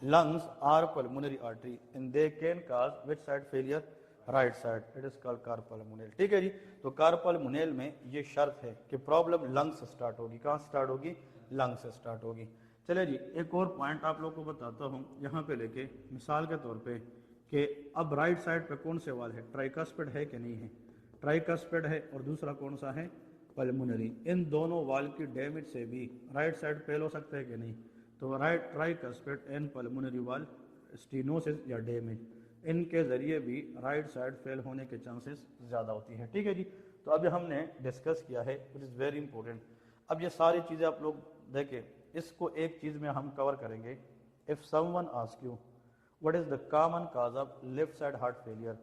S1: lungs or pulmonary artery and they can cause which side failure, right side, it is called carpulmonale। ठीक है जी। तो carpulmonale में ये शर्त है कि प्रॉब्लम लंग्स से स्टार्ट होगी। कहाँ स्टार्ट होगी? लंग्स से स्टार्ट होगी। चलिए जी, एक और पॉइंट आप लोग को बताता हूँ यहाँ पे लेके मिसाल के तौर पे कि अब राइट साइड पे कौन से वाल है, ट्राइकस्पिड है कि नहीं है? ट्राइकस्पिड है, और दूसरा कौन सा है? पल्मोनरी। इन दोनों वाल की डैमेज से भी राइट साइड फेल हो सकता है कि नहीं? तो राइट ट्राइकस्पिड एंड पल्मोनरी वाल स्टीनोसिस या डैमेज, इनके ज़रिए भी राइट साइड फेल होने के चांसेस ज़्यादा होती है। ठीक है जी। तो अभी हमने डिस्कस किया है, इट इज़ वेरी इंपॉर्टेंट। अब ये सारी चीज़ें आप लोग देखें, इसको एक चीज़ में हम कवर करेंगे। If someone ask you what is the common cause of left side heart failure,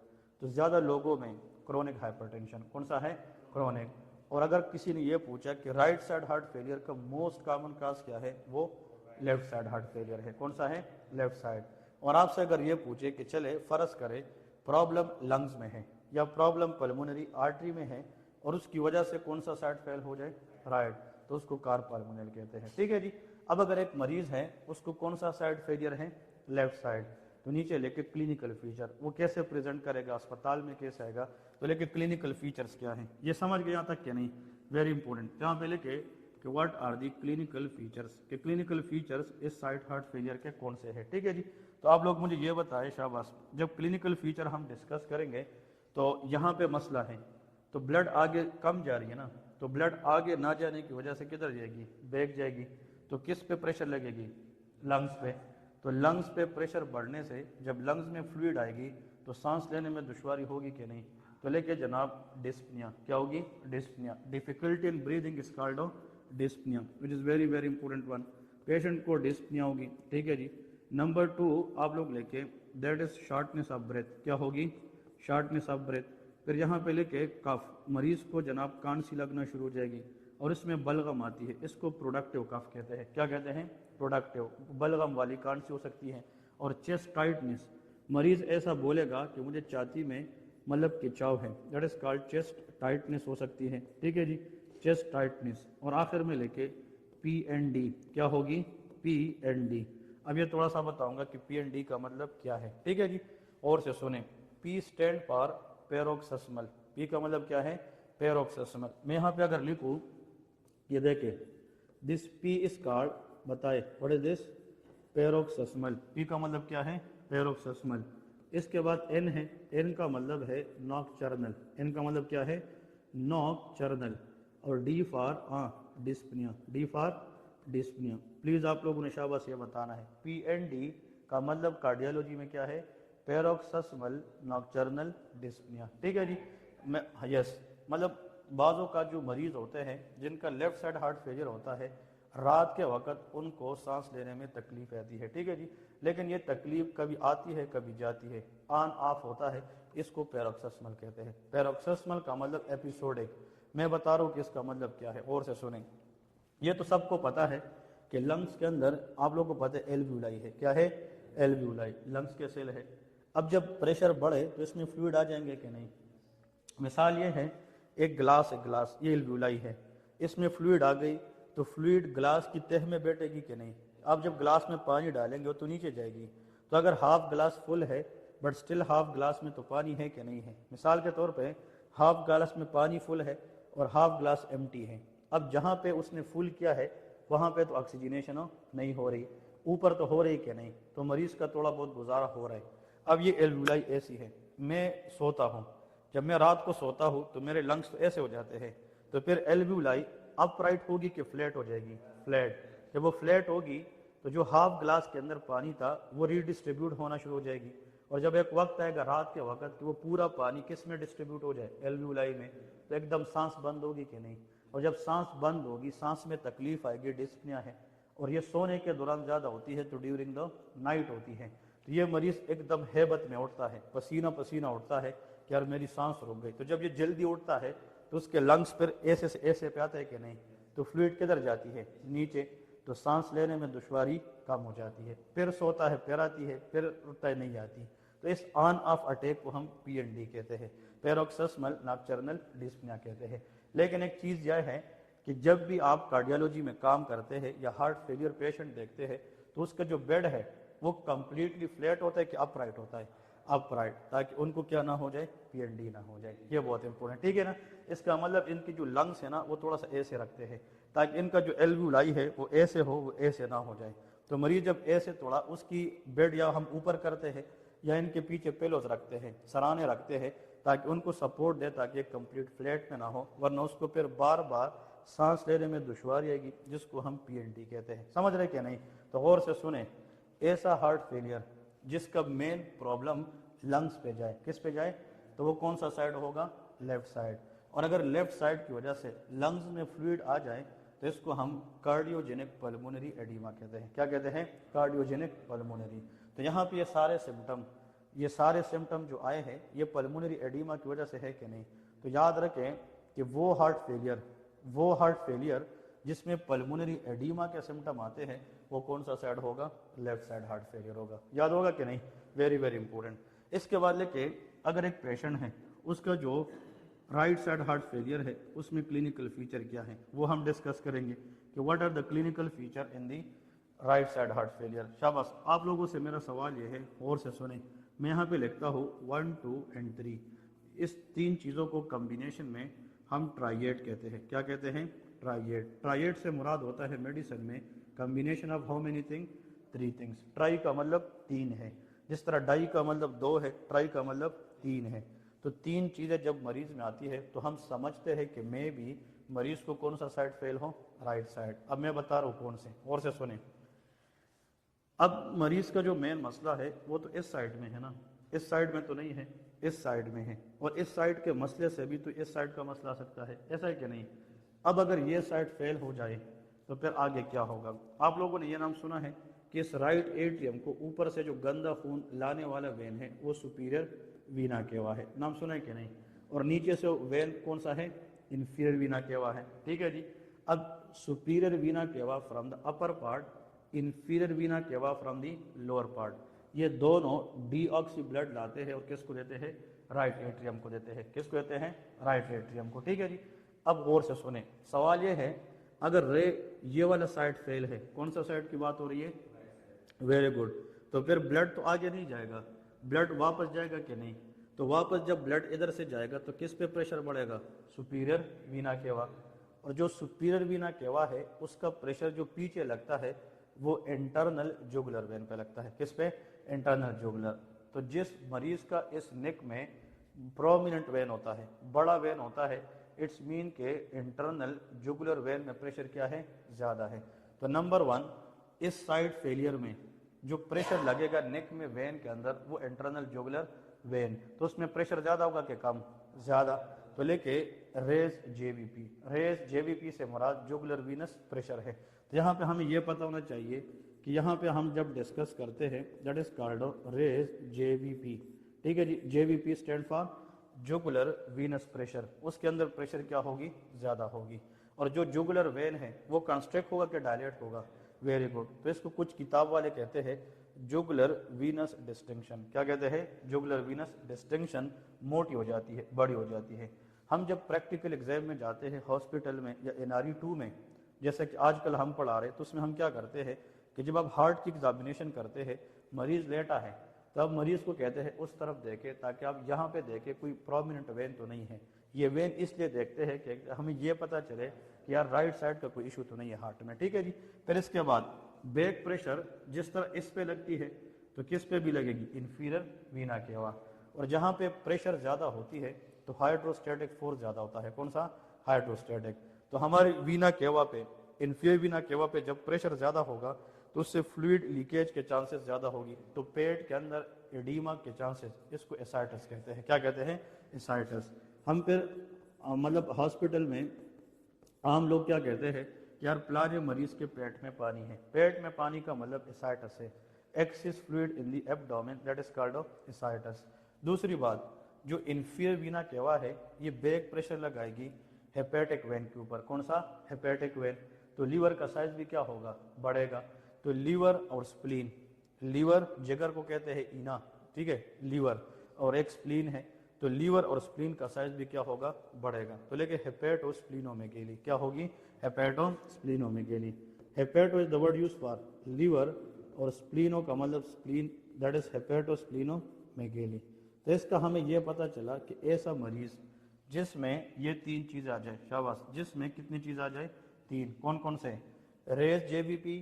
S1: तो ज़्यादा लोगों में क्रोनिक हाइपरटेंशन, कौन सा है? क्रोनिक। और अगर किसी ने ये पूछा कि राइट साइड हार्ट फेलियर का मोस्ट कॉमन काज क्या है, वो लेफ्ट साइड हार्ट फेलियर है। कौन सा है? Left side. और आपसे अगर ये पूछे कि चले फर्ज करें प्रॉब्लम लंग्स में है या प्रॉब्लम पल्मोनरी आर्टरी में है और उसकी वजह से कौन सा साइड फेल हो जाए? राइट, तो उसको कार्पल्मोनल कहते हैं। ठीक है जी। अब अगर एक मरीज है उसको कौन सा साइड फेलियर है? Left side. तो नीचे लेके क्लिनिकल फीचर, वो कैसे प्रेजेंट करेगा, अस्पताल में कैसे आएगा, तो लेके क्लिनिकल फीचर्स क्या है, ये समझ गए यहाँ तक क्या नहीं? Very important. जहाँ पे लेके कि what are the clinical features, के क्लिनिकल फीचर्स इस साइड हार्ट फेलियर के कौन से है। ठीक है जी। तो आप लोग मुझे ये बताएं, शाबाश, जब क्लिनिकल फीचर हम डिस्कस करेंगे तो यहाँ पे मसला है, तो ब्लड आगे कम जा रही है ना, तो ब्लड आगे ना जाने की वजह से किधर जाएगी? बैक जाएगी। तो किस पे प्रेशर लगेगी? लंग्स पे। तो लंग्स पे प्रेशर बढ़ने से जब लंग्स में फ्लूइड आएगी तो सांस लेने में दुश्वारी होगी कि नहीं? तो लेके जनाब डिस्पनिया, क्या होगी? Dyspnoea, difficulty in breathing is called dyspnoea, which is very very important one. Patient को डिस्पनिया होगी। ठीक है जी। नंबर 2 आप लोग लेके that is shortness of breath, क्या होगी? Shortness of breath. फिर यहाँ पे लेके कफ, मरीज को जनाब कांसी लगना शुरू हो जाएगी और इसमें बलगम आती है, इसको प्रोडक्टिव कफ कहते हैं। क्या कहते हैं? प्रोडक्टिव, बलगम वाली कांसी हो सकती है। और चेस्ट टाइटनेस, मरीज ऐसा बोलेगा कि मुझे छाती में मतलब खिंचाव है, that is called chest tightness हो सकती है। ठीक है जी, चेस्ट टाइटनेस। और आखिर में लेके PND, क्या होगी? PND। अब ये थोड़ा सा बताऊंगा कि PND का मतलब क्या है। ठीक है जी। और से सुने, P stand for paroxysmal. P का मतलब क्या है? पैरोक्सिस्मल। मैं यहाँ पे अगर लिखूँ, ये देखे, दिस P इज कॉल्ड, बताए what is this? Paroxysmal. P का मतलब क्या है? पैरोक्सिस्मल। इसके बाद N है, N का मतलब है नॉकटर्नल। N का मतलब क्या है? नॉकटर्नल। और D for dyspnoea, D for dyspnoea. Please आप लोगों ने शाबाश ये बताना है, PND का मतलब कार्डियोलॉजी में क्या है? Paroxysmal nocturnal dyspnoea. ठीक है जी। मैं यस, मतलब बाजों का जो मरीज होते हैं जिनका लेफ्ट साइड हार्ट फेलियर होता है, रात के वक्त उनको सांस लेने में तकलीफ आती है। ठीक है जी। लेकिन ये तकलीफ कभी आती है कभी जाती है, ऑन ऑफ होता है, इसको पैरोक्सिस्मल कहते हैं। पैरोक्सिस्मल का मतलब एपिसोडिक। मैं बता रहा हूँ कि इसका मतलब क्या है, और से सुनें। ये तो सबको पता है कि लंग्स के अंदर आप लोगों को पता है एल्व्यूलाई है। क्या है? एल्व्यूलाई, लंग्स के सेल है। अब जब प्रेशर बढ़े तो इसमें फ्लूइड आ जाएंगे कि नहीं? मिसाल ये है, एक गिलास है, गिलास ये एल्व्यूलाई है, इसमें फ्लूइड आ गई तो फ्लूइड गिलास की तह में बैठेगी कि नहीं? अब जब गिलास में पानी डालेंगे तो नीचे जाएगी। तो अगर हाफ गिलास फुल है बट स्टिल हाफ गिलास में तो पानी है कि नहीं है? मिसाल के तौर पे हाफ गिलास में पानी फुल है और हाफ गिलास एम्प्टी है। अब जहाँ पे उसने फुल किया है वहाँ पे तो ऑक्सीजनेशन नहीं हो रही, ऊपर तो हो रही कि नहीं? तो मरीज का थोड़ा बहुत गुजारा हो रहा है। अब ये एल्व्यूलाई ऐसी है, मैं सोता हूँ, जब मैं रात को सोता हूँ तो मेरे लंग्स तो ऐसे हो जाते हैं, तो फिर एल्व्यूलाई अपराइट होगी कि फ्लैट हो जाएगी? फ्लैट। जब वो फ्लैट होगी तो जो हाफ ग्लास के अंदर पानी था वो रीडिस्ट्रीब्यूट होना शुरू हो जाएगी। और जब एक वक्त आएगा रात के वक्त कि वो पूरा पानी किस में डिस्ट्रीब्यूट हो जाए? एल्व्यूलाई में। तो एकदम सांस बंद होगी कि नहीं? और जब सांस बंद होगी, सांस में तकलीफ आएगी, डिस्पनिया है, और ये सोने के दौरान ज़्यादा होती है तो ड्यूरिंग द नाइट होती है। तो ये मरीज एकदम हैबत में उठता है, पसीना पसीना उठता है कि यार मेरी सांस रुक गई। तो जब ये जल्दी उठता है तो उसके लंग्स फिर ऐसे से ऐसे पे आता है कि नहीं? तो फ्लूइड किधर जाती है? नीचे। तो सांस लेने में दुश्वारी कम हो जाती है, फिर सोता है फिर आती है, फिर उठता है नहीं आती। तो इस ऑन ऑफ अटैक को हम PND कहते हैं, पैरोक्सिस्मल नॉक्टर्नल डिस्पनिया कहते हैं। लेकिन एक चीज़ यह है कि जब भी आप कार्डियोलॉजी में काम करते हैं या हार्ट फेलियर पेशेंट देखते हैं तो उसका जो बेड है वो कंप्लीटली फ्लैट होता है कि अपराइट होता है, अपराइट, ताकि उनको क्या ना हो जाए, PND ना हो जाए। ये बहुत इंपॉर्टेंट, ठीक है ना। इसका मतलब इनकी जो लंग्स है ना वो थोड़ा सा ऐसे रखते हैं ताकि इनका जो एल्वुलाई है वो ऐसे हो, वो ऐसे ना हो जाए। तो मरीज जब ऐसे थोड़ा उसकी बेड या हम ऊपर करते हैं या इनके पीछे पेलोज रखते हैं, सराहने रखते हैं, ताकि उनको सपोर्ट दे, ताकि एक कंप्लीट फ्लैट में ना हो, वरना उसको फिर बार बार सांस लेने में दुश्वारी आएगी, जिसको हम PND कहते हैं। समझ रहे क्या नहीं? तो गौर से सुने, ऐसा हार्ट फेलियर जिसका मेन प्रॉब्लम लंग्स पे जाए, किस पे जाए, तो वो कौन सा साइड होगा, लेफ्ट साइड। और अगर लेफ्ट साइड की वजह से लंग्स में फ्लूइड आ जाए तो इसको हम कार्डियोजेनिक पल्मोनरी एडिमा कहते हैं। क्या कहते हैं? Cardiogenic pulmonary. तो यहाँ पे ये सारे सिम्टम जो आए हैं ये पल्मोनरी एडिमा की वजह से है कि नहीं। तो याद रखें कि वो हार्ट फेलियर जिसमें पल्मोनरी एडिमा के सिम्टम आते हैं वो कौन सा साइड होगा, लेफ्ट साइड हार्ट फेलियर होगा। याद होगा कि नहीं? Very very important. इसके बाद लेके अगर एक पेशेंट है उसका जो राइट साइड हार्ट फेलियर है उसमें क्लिनिकल फीचर क्या है वो हम डिस्कस करेंगे कि what are the clinical feature in the right side heart failure. शाबाश, आप लोगों से मेरा सवाल ये है, और से सुने, मैं यहाँ पे लिखता हूँ 1, 2 and 3। इस 3 चीज़ों को कम्बिनेशन में हम ट्राइएट कहते हैं। क्या कहते हैं? ट्राइएट। ट्राइएट से मुराद होता है मेडिसिन में combination of how many thing, 3 things. Try का मतलब 3 है, जिस तरह डाई का मतलब 2 है, ट्राई का मतलब 3 है। तो 3 चीज़ें जब मरीज में आती है तो हम समझते हैं कि मे भी मरीज को कौन सा साइड फेल हो, राइट साइड। अब मैं बता रहा हूँ कौन से, और से सुने। अब मरीज का जो मेन मसला है वो तो इस साइड में है ना, इस साइड में तो नहीं है, इस साइड में है। और इस साइड के मसले से भी तो इस साइड का मसला आ सकता है, ऐसा है कि नहीं। अब अगर ये साइड फेल हो जाए तो फिर आगे क्या होगा? आप लोगों ने ये नाम सुना है कि इस राइट एट्रियम को ऊपर से जो गंदा खून लाने वाला वेन है वो सुपीरियर वीना केवा है, नाम सुना है कि नहीं। और नीचे से वेन कौन सा है, इंफीरियर वीना केवा है, ठीक है जी। अब सुपीरियर वीना केवा from the upper part, inferior vena केवा फ्रॉम द लोअर पार्ट, ये दोनों डीऑक्सी ब्लड लाते हैं और किसको देते हैं, राइट एट्रियम को देते हैं। किसको देते हैं? राइट एट्रियम को, ठीक है जी। अब गौर से सुने, सवाल ये है अगर ये वाला साइड फेल है, कौन सा साइड की बात हो रही है, वेरी गुड, तो फिर ब्लड तो आगे नहीं जाएगा, ब्लड वापस जाएगा कि नहीं। तो वापस जब ब्लड इधर से जाएगा तो किस पे प्रेशर बढ़ेगा, सुपीरियर वीना केवा। और जो सुपीरियर वीना केवा है उसका प्रेशर जो पीछे लगता है वो इंटरनल जुगुलर वेन पे लगता है। किस पे? Internal jugular. तो जिस मरीज का इस नेक में प्रोमिनेंट वेन होता है, बड़ा वेन होता है, इट्स मीन के इंटरनल जुगुलर वेन में प्रेशर क्या है, ज़्यादा है। तो नंबर 1, इस साइड फेलियर में जो प्रेशर लगेगा नेक में वेन के अंदर वो इंटरनल जुगुलर वेन, तो उसमें प्रेशर ज़्यादा होगा कि कम, ज़्यादा। तो लेके रेज जेवीपी से मुराद जुगुलर वीनस प्रेशर है। तो यहाँ पे हमें ये पता होना चाहिए कि यहाँ पे हम जब डिस्कस करते हैं that is called raised JVP, ठीक है जी। JVP stand for jugular venous pressure, उसके अंदर प्रेशर क्या होगी, ज़्यादा होगी। और जो जुगुलर वेन है वो कंस्ट्रिक्ट होगा कि डायलेट होगा, वेरी गुड। तो इसको कुछ किताब वाले कहते हैं जुगुलर वीनस डिस्टिंक्शन। क्या कहते हैं? जुगुलर वीनस डिस्टिंक्शन मोटी हो जाती है, बड़ी हो जाती है। हम जब प्रैक्टिकल एग्जाम में जाते हैं हॉस्पिटल में या NRE 2 में, जैसे कि आजकल हम पढ़ा रहे, तो उसमें हम क्या करते हैं कि जब आप हार्ट की एग्जामिनेशन करते हैं, मरीज लेटा है, तब मरीज को कहते हैं उस तरफ देखे ताकि आप यहाँ पे देखें कोई प्रोमिनेंट वेन तो नहीं है। ये वेन इसलिए देखते हैं कि हमें ये पता चले कि यार राइट साइड का कोई इशू तो नहीं है हार्ट में, ठीक है जी। फिर इसके बाद बैक प्रेशर जिस तरह इस पे लगती है तो किस पे भी लगेगी, इंफीरियर वीना केवा। और जहाँ पे प्रेशर ज़्यादा होती है तो हाइड्रोस्टैटिक फोर्स ज़्यादा होता है, कौन सा, हाइड्रोस्टैटिक। तो हमारी वीना केवा पे, इंफीरियर वीना केवा पे जब प्रेशर ज़्यादा होगा तो उससे फ्लूइड लीकेज के चांसेस ज़्यादा होगी, तो पेट के अंदर एडीमा के चांसेस, इसको एसाइटिस कहते हैं। क्या कहते हैं? एसाइटिस। हम फिर मतलब हॉस्पिटल में आम लोग क्या कहते हैं कि यार प्लाजे मरीज के पेट में पानी है, पेट में पानी का मतलब एसाइटिस है, axis fluid in the abdomen, that is called ascites. दूसरी बात, जो इंफीरियर वीना केवा है ये बैक प्रेशर लगाएगी हेपेटिक वेन के ऊपर, कौन सा, हेपेटिक वेन। तो लीवर का साइज भी क्या होगा, बढ़ेगा। तो लीवर और स्प्लीन, लीवर जिगर को कहते हैं इना, ठीक है, लीवर, और एक स्प्लीन है, तो लीवर और स्प्लीन का साइज भी क्या होगा, बढ़ेगा। तो लेके हेपेटोस्प्लीनोमेगेली क्या होगी, hepatosplenomegaly. Hepato is the word use for liver और स्प्लीनो का मतलब स्प्लीन, दैट इज हेपेटोस्प्लीनोमेगेली। तो इसका हमें यह पता चला कि ऐसा मरीज जिसमें ये तीन चीज आ जाए, शाबाश, जिसमें कितनी चीज आ जाए, तीन, कौन कौन से, raised JVP,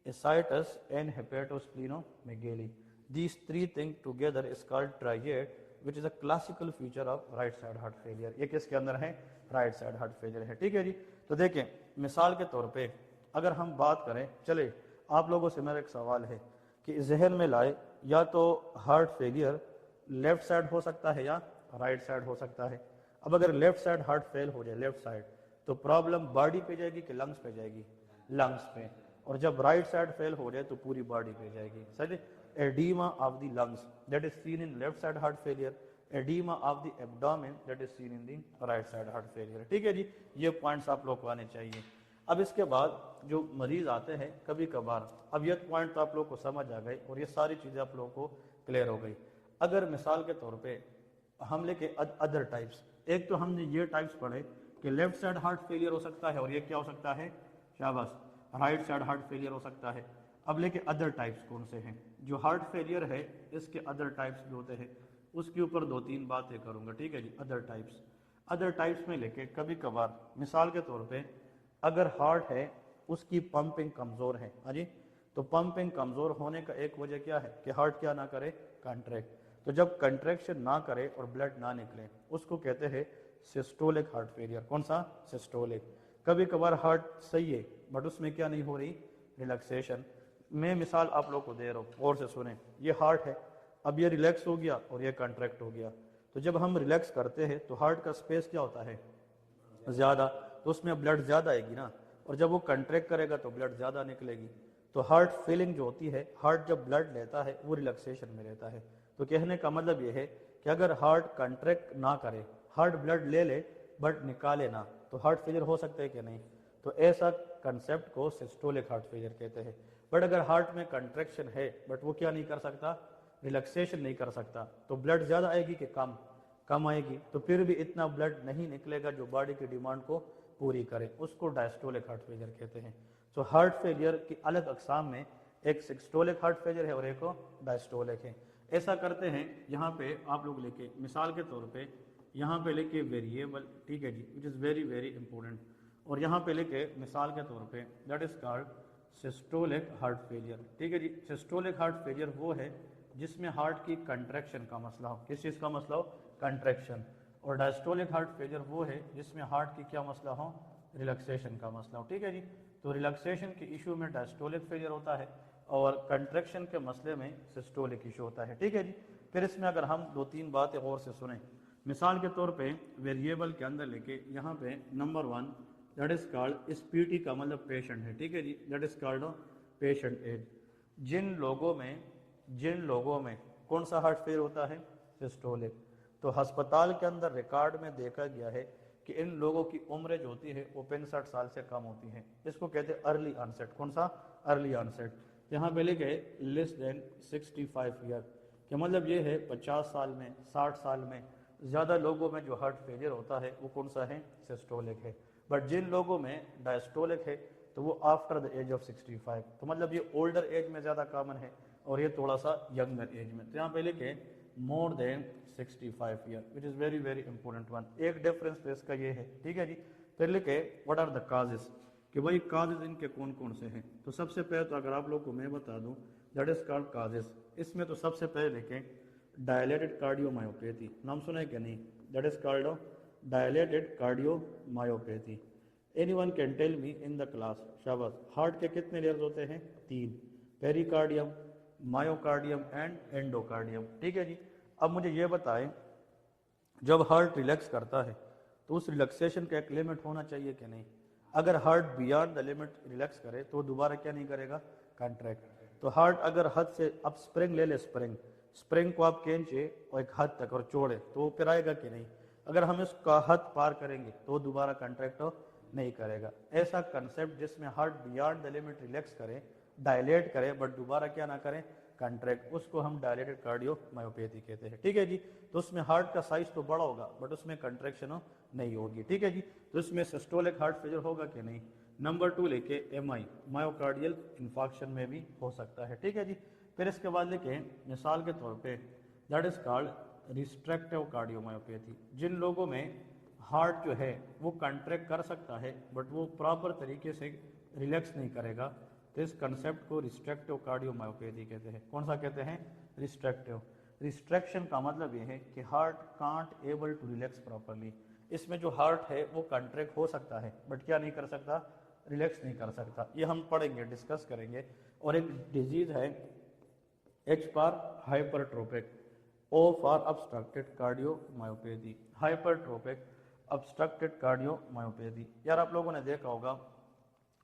S1: ascites and hepatosplenomegaly. These three things together is called triad, which is a classical feature of right side heart failure। ये किसके अंदर है, राइट साइड हार्ट फेलियर है, ठीक है जी। तो देखें मिसाल के तौर पे अगर हम बात करें, चले आप लोगों से मेरा एक सवाल है कि जहन में लाए, या तो हार्ट फेलियर लेफ्ट साइड हो सकता है या राइट साइड हो सकता है। अब अगर लेफ्ट साइड हार्ट फेल हो जाए, लेफ्ट साइड, तो प्रॉब्लम बॉडी पे जाएगी कि लंग्स पे जाएगी, लंग्स पे। और जब राइट साइड फेल हो जाए तो पूरी बॉडी पे जाएगी, सही। edema of the lungs that is seen in left side heart failure, edema of the abdomen that is seen in the right side heart failure, ठीक है जी। ये पॉइंट्स आप लोग को आने चाहिए। अब इसके बाद जो मरीज आते हैं कभी कभार, अब ये पॉइंट तो आप लोग को समझ आ गए और ये सारी चीज़ें आप लोगों को क्लियर हो गई। अगर मिसाल के तौर पे हम लेके अदर टाइप्स, एक तो हमने ये टाइप्स पढ़े कि लेफ्ट साइड हार्ट फेलियर हो सकता है और ये क्या हो सकता है, शाबाश, राइट साइड हार्ट फेलियर हो सकता है। अब लेके अदर टाइप्स कौन से हैं, जो हार्ट फेलियर है इसके अदर टाइप्स जो होते हैं उसके ऊपर दो तीन बातें करूंगा, ठीक है जी। अदर टाइप्स में लेके कभी कभार मिसाल के तौर पे अगर हार्ट है उसकी पंपिंग कमज़ोर है, हाँ जी, तो पंपिंग कमज़ोर होने का एक वजह क्या है कि हार्ट क्या ना करे, कंट्रैक्ट। तो जब कंट्रैक्शन ना करे और ब्लड ना निकले उसको कहते हैं सिस्टोलिक हार्ट फेलियर। कौन सा, सिस्टोलिक। कभी कभार हार्ट सही है बट उसमें क्या नहीं हो रही, रिलैक्सेशन। मैं मिसाल आप लोग को दे रहा हूँ, और से सुने, ये हार्ट है, अब ये रिलैक्स हो गया और ये कंट्रैक्ट हो गया। तो जब हम रिलैक्स करते हैं तो हार्ट का स्पेस क्या होता है, ज़्यादा, तो उसमें ब्लड ज़्यादा आएगी ना, और जब वो कंट्रैक्ट करेगा तो ब्लड ज़्यादा निकलेगी। तो हार्ट फीलिंग जो होती है, हार्ट जब ब्लड लेता है वो रिलैक्सेशन में रहता है। तो कहने का मतलब ये है कि अगर हार्ट कंट्रैक्ट ना करे, हार्ट ब्लड ले ले बट निकाले ना, तो हार्ट फेलियर हो सकता है कि नहीं। तो ऐसा कंसेप्ट को सिस्टोलिक हार्ट फेलियर कहते हैं। बट अगर हार्ट में कंट्रैक्शन है बट वो क्या नहीं कर सकता, रिलैक्सेशन नहीं कर सकता, तो ब्लड ज़्यादा आएगी कि कम आएगी, तो फिर भी इतना ब्लड नहीं निकलेगा जो बॉडी की डिमांड को पूरी करे, उसको डायस्टोलिक हार्ट फेलियर कहते हैं। तो हार्ट फेलियर की अलग अकसाम में एक सिस्टोलिक हार्ट फेलियर है और एक डायस्टोलिक है। ऐसा करते हैं, यहाँ पे आप लोग लेके मिसाल के तौर पे यहाँ पे लेके वेरिएबल, ठीक है जी, which is very very important, और यहाँ पे लेके मिसाल के तौर पे that is called systolic heart failure, ठीक है जी। सिस्टोलिक हार्ट फेलियर वो है जिसमें हार्ट की कंट्रैक्शन का मसला हो, किस चीज़ का मसला हो, कंट्रैक्शन। और डायस्टोलिक हार्ट फेलियर वो है जिसमें हार्ट की क्या मसला हो, रिलैक्सेशन का मसला हो, ठीक है जी। तो रिलैक्सेशन के इशू में डायस्टोलिक फेलियर होता है और कंट्रैक्शन के मसले में सिस्टोलिक इशू होता है, ठीक है जी। फिर इसमें अगर हम दो तीन बातें और से सुने, मिसाल के तौर पे वेरिएबल के अंदर लेके यहाँ पे नंबर 1 दैट इज कॉल्ड, इस पीटी का मतलब पेशेंट है, ठीक है जी, that is called patient age. जिन लोगों में कौन सा हार्ट फेलियर होता है, सिस्टोलिक। तो अस्पताल के अंदर रिकॉर्ड में देखा गया है कि इन लोगों की उम्र जो होती है वो 65 साल से कम होती है, इसको कहते हैं अर्ली ऑनसेट। कौन सा, अर्ली ऑनसेट। यहाँ पे लिखे लेस देन 65 ईयर, कि मतलब ये है 50 साल में, 60 साल में ज़्यादा लोगों में जो हार्ट फेलियर होता है वो कौन सा है, सिस्टोलिक है। बट जिन लोगों में डायस्टोलिक है तो वो आफ्टर द एज ऑफ 65, तो मतलब ये ओल्डर एज में ज़्यादा कॉमन है और ये थोड़ा सा यंगर एज में। तो यहाँ पे लिखे more than 65 year, which is very very important one. एक डिफरेंस तो इसका ये है, ठीक है जी। फिर लिखे व्हाट आर द काजेस, कि भाई काजेस इनके कौन कौन से हैं। तो सबसे पहले तो अगर आप लोग को मैं बता दूं दैट इज कॉल्ड काजेस, इसमें तो सबसे पहले लिखें डायलेटेड कार्डियोमायोपैथी, नाम सुना है क्या नहीं, that is called dilated cardiomyopathy. Anyone can tell me in the class, शाबाश, हार्ट के कितने लेयर्स होते हैं, 3, पेरिकार्डियम, मायोकार्डियम एंड एंडोकार्डियम, ठीक है जी। अब मुझे ये बताएं, जब हार्ट रिलैक्स करता है तो उस रिलैक्सेशन का एक लिमिट होना चाहिए कि नहीं। अगर heart beyond the limit relax करे तो दोबारा क्या नहीं करेगा, कंट्रैक्ट। तो हार्ट अगर हद से, अब स्प्रिंग ले ले, स्प्रिंग को आप खींचे और एक हद तक और छोड़े तो वो फिर आएगा कि नहीं। अगर हम इसका हद पार करेंगे तो दोबारा कंट्रैक्ट नहीं करेगा। ऐसा कंसेप्ट जिसमें heart beyond the limit relax करे, डायलेट करे, बट दोबारा क्या ना करें, कंट्रैक्ट, उसको हम डायलेटेड कार्डियोमायोपैथी कहते हैं। ठीक है जी। तो उसमें हार्ट का साइज तो बड़ा होगा बट उसमें कंट्रैक्शन नहीं होगी। ठीक है जी। तो इसमें सिस्टोलिक हार्ट फेलियर होगा कि नहीं। नंबर 2 लेके एमआई, मायोकार्डियल इन्फार्क्शन में भी हो सकता है। ठीक है जी। फिर इसके बाद लेके मिसाल के तौर पे that is called restrictive cardiomyopathy. जिन लोगों में हार्ट जो है वो कंट्रैक्ट कर सकता है बट वो प्रॉपर तरीके से रिलैक्स नहीं करेगा, तो इस कंसेप्ट को रिस्ट्रिक्टिव कार्डियोमायोपैथी कहते हैं। कौन सा कहते हैं, रिस्ट्रिक्टिव। रिस्ट्रिक्शन का मतलब ये है कि heart can't able to relax properly. इसमें जो हार्ट है वो कंट्रैक्ट हो सकता है बट क्या नहीं कर सकता, रिलैक्स नहीं कर सकता। ये हम पढ़ेंगे, डिस्कस करेंगे। और एक डिजीज है H for hypertrophic, O for obstructed cardiomyopathy. Hypertrophic obstructed cardiomyopathy. यार आप लोगों ने देखा होगा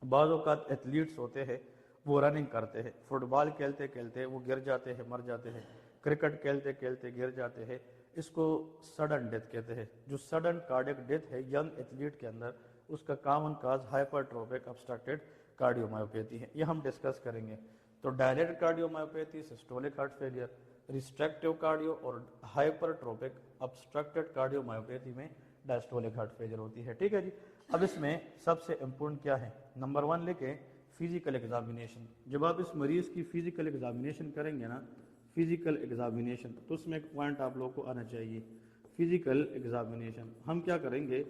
S1: बाज़ औक़ात एथलीट्स होते हैं वो रनिंग करते हैं, फुटबॉल खेलते खेलते वो गिर जाते हैं, मर जाते हैं, क्रिकेट खेलते खेलते गिर जाते हैं, इसको सडन डेथ कहते हैं। जो सडन कार्डियक डेथ है यंग एथलीट के अंदर, उसका कॉमन काज हाइपरट्रोपिक ऑब्स्ट्रक्टेड कार्डियोमायोपैथी है। ये हम डिस्कस करेंगे। तो dilated cardiomyopathy, systolic heart failure, restrictive cardio और हाइपरट्रोपिक ऑब्स्ट्रक्टेड कार्डियोमायोपैथी में डायस्टोलिक हार्ट फेलियर होती है। ठीक है जी। अब इसमें सबसे इम्पोर्टेंट क्या है, नंबर 1 लेके फिजिकल एग्जामिनेशन। जब आप इस मरीज की फिजिकल एग्जामिनेशन करेंगे ना, फिजिकल एग्जामिनेशन, तो उसमें एक पॉइंट आप लोगों को आना चाहिए। फिजिकल एग्जामिनेशन हम क्या करेंगे,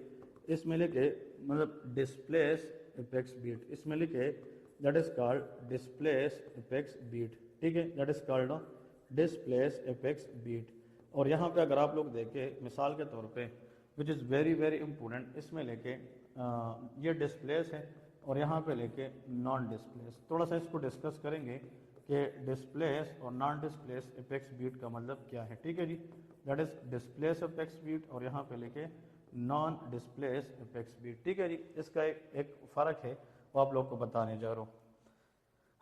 S1: इसमें लेके मतलब डिस्प्लेस एपेक्स बीट, इसमें लेके that is called displace apex beat. ठीक है, that is called displace apex beat. और यहाँ पे अगर आप लोग देखें मिसाल के तौर पे, विच इज़ वेरी वेरी इंपॉर्टेंट, इसमें लेके ये डिस्प्लेस है और यहाँ पे लेके नॉन डिस्प्लेस। थोड़ा सा इसको डिस्कस करेंगे कि डिस्प्लेस और नॉन डिस्प्लेस एपेक्स बीट का मतलब क्या है। ठीक है जी। That is displace apex beat और यहाँ पे लेके नॉन डिस्प्लेस एपेक्स बीट। ठीक है जी। इसका एक फ़र्क है वो आप लोग को बताने जा रहा हूँ।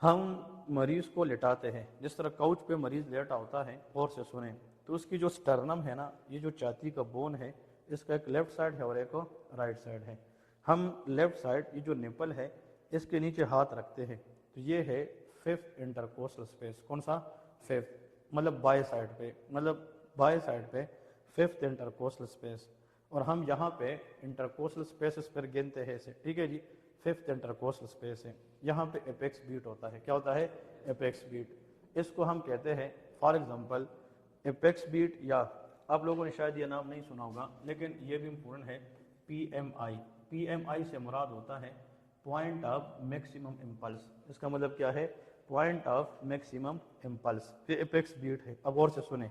S1: हम मरीज को लेटाते हैं, जिस तरह काउच पे मरीज लेटा होता है, और से सुने तो उसकी जो स्टर्नम है ना, ये जो छाती का बोन है, इसका एक लेफ्ट साइड है और एक राइट साइड है। हम लेफ्ट साइड ये जो निपल है इसके नीचे हाथ रखते हैं, तो ये है 5th इंटरकोस्टल स्पेस। कौन सा, 5th, मतलब बाय साइड पे, मतलब बाय साइड पे 5th इंटरकोस्टल स्पेस। और हम यहाँ पे इंटरकोस्टल स्पेस पर गिनते हैं इसे। ठीक है जी। 5th इंटरकोस्टल स्पेस है, यहाँ पे एपेक्स बीट होता है। क्या होता है, एपेक्स बीट। इसको हम कहते हैं फॉर एग्जांपल एपेक्स बीट, या आप लोगों ने शायद ये नाम नहीं सुना होगा लेकिन ये भी इम्पोर्टेंट है, PMI। PMI से मुराद होता है पॉइंट ऑफ मैक्सिमम इम्पल्स। इसका मतलब क्या है, पॉइंट ऑफ मैक्सिमम इम्पल्स। ये एपेक्स बीट है। अब और से सुने,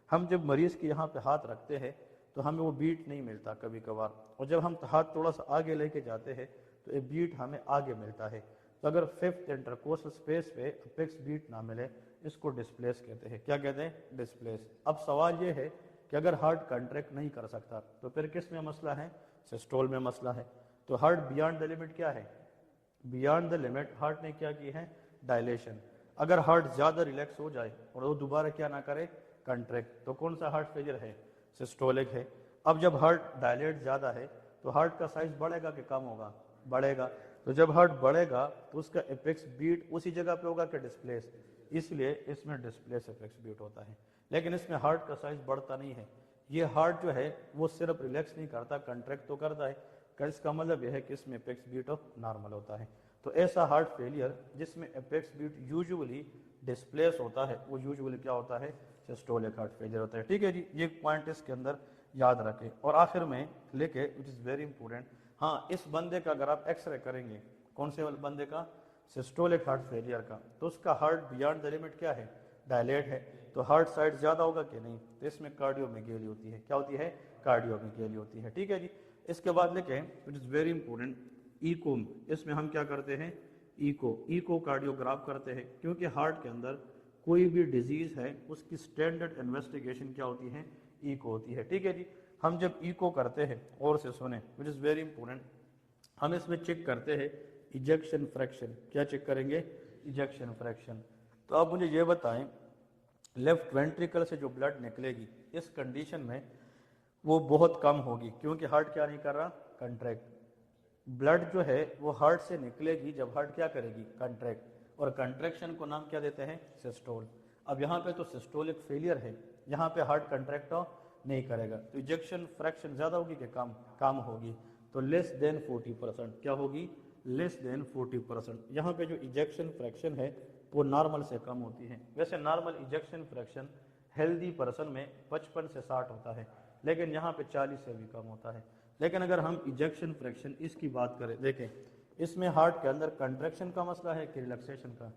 S1: हम जब मरीज के यहाँ पे हाथ रखते हैं तो हमें वो बीट नहीं मिलता कभी कभार, और जब हम हाथ थोड़ा सा आगे लेके जाते हैं तो ये बीट हमें आगे मिलता है। तो अगर 5th इंटरकोस्टल स्पेस पे एपेक्स बीट ना मिले, इसको डिस्प्लेस कहते हैं। क्या कहते हैं, डिस्प्लेस। अब सवाल ये है कि अगर हार्ट कंट्रैक्ट नहीं कर सकता तो फिर किस में मसला है, सिस्टोल में मसला है। तो हार्ट बियॉन्ड द लिमिट क्या है, बियॉन्ड द लिमिट हार्ट ने क्या की है, डायलेशन। अगर हार्ट ज़्यादा रिलैक्स हो जाए और वो दोबारा क्या ना करे, कंट्रैक्ट, तो कौन सा हार्ट फेलियर है, सिस्टोलिक है। अब जब हार्ट डायलेट ज़्यादा है तो हार्ट का साइज बढ़ेगा कि कम होगा, बढ़ेगा। तो जब हार्ट बढ़ेगा तो उसका एपेक्स बीट उसी जगह पे होगा कि डिस्प्लेस, इसलिए इसमें डिस्प्लेस एपेक्स बीट होता है। लेकिन इसमें हार्ट का साइज बढ़ता नहीं है। ये हार्ट जो है वो सिर्फ रिलैक्स नहीं करता, कंट्रैक्ट तो करता है। इसका मतलब यह है कि इसमें एपेक्स बीट नॉर्मल होता है। तो ऐसा हार्ट फेलियर जिसमें एपेक्स बीट यूजुअली डिस्प्लेस होता है, वो यूजुअली क्या होता है, सिस्टोलिक हार्ट फेलियर होता है। ठीक है जी। ये पॉइंट इसके अंदर याद रखें। और आखिर में लेके विच इज़ वेरी इंपॉर्टेंट, हाँ, इस बंदे का अगर आप एक्सरे करेंगे, कौन से वाले बंदे का, सिस्टोलिक हार्ट फेलियर का, तो उसका हार्ट बियॉन्ड द लिमिट क्या है, डायलेट है। तो हार्ट साइड ज़्यादा होगा कि नहीं, तो इसमें कार्डियोमेगेली होती है। क्या होती है, कार्डियोमेगेली होती है। ठीक है जी। इसके बाद लेके विच इज़ वेरी इंपॉर्टेंट, ईको। इसमें हम क्या करते हैं, ईको कार्डियोग्राफ करते हैं, क्योंकि हार्ट के अंदर कोई भी डिजीज़ है उसकी स्टैंडर्ड इन्वेस्टिगेशन क्या होती है, ईको होती है। ठीक है जी। हम जब ईको करते हैं, और से सुने विच इज़ वेरी इंपॉर्टेंट, हम इसमें चेक करते हैं इजेक्शन फ्रैक्शन। क्या चेक करेंगे, इजेक्शन फ्रैक्शन। तो आप मुझे ये बताएं, लेफ्ट वेंट्रिकल से जो ब्लड निकलेगी इस कंडीशन में वो बहुत कम होगी, क्योंकि हार्ट क्या नहीं कर रहा, कंट्रैक्ट। ब्लड जो है वो हार्ट से निकलेगी जब हार्ट क्या करेगी, कंट्रैक्ट, और कंट्रैक्शन को नाम क्या देते हैं, सिस्टोल। अब यहाँ पे तो सिस्टोलिक फेलियर है, यहाँ पे हार्ट कंट्रैक्ट नहीं करेगा, तो इजेक्शन फ्रैक्शन ज़्यादा होगी कि कम होगी, तो लेस देन 40%, क्या होगी, लेस देन 40%। यहाँ पे जो इजेक्शन फ्रैक्शन है वो नॉर्मल से कम होती है। वैसे normal ejection fraction healthy person में 55 से 60 होता है, लेकिन यहाँ पे 40 से भी कम होता है। लेकिन अगर हम इजेक्शन फ्रैक्शन इसकी बात करें, देखें इसमें हार्ट के अंदर कंट्रैक्शन का मसला है कि रिलैक्सेशन का,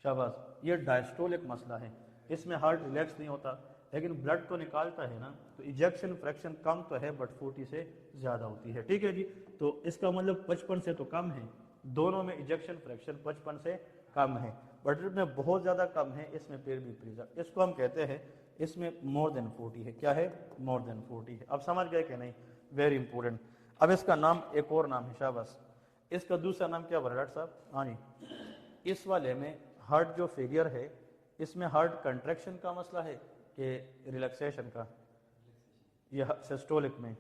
S1: शाबाश, ये डायस्टोलिक मसला है, इसमें हार्ट रिलैक्स नहीं होता लेकिन ब्लड तो निकालता है ना, तो इजेक्शन फ्रैक्शन कम तो है बट 40 से ज़्यादा होती है, ठीक है जी। तो इसका मतलब 55 से तो कम है, दोनों में इजेक्शन फ्रैक्शन 55 से कम है, बट में बहुत ज़्यादा कम है, इसमें फिर भी प्रिजर्व, इसको हम कहते हैं इसमें मोर देन 40 है, क्या है, मोर देन 40 है। अब समझ गए कि नहीं, वेरी इंपॉर्टेंट। अब इसका नाम एक और नाम है, शाबाश, इसका दूसरा नाम क्या बोला डॉक्टर साहब, हाँ जी, इस वाले में हार्ट जो फेलियर है इसमें हार्ट कंट्रैक्शन का मसला है कि रिलैक्सेशन का, यह सिस्टोलिक में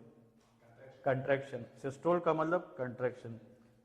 S1: कंट्रैक्शन, सिस्टोल का मतलब कंट्रैक्शन,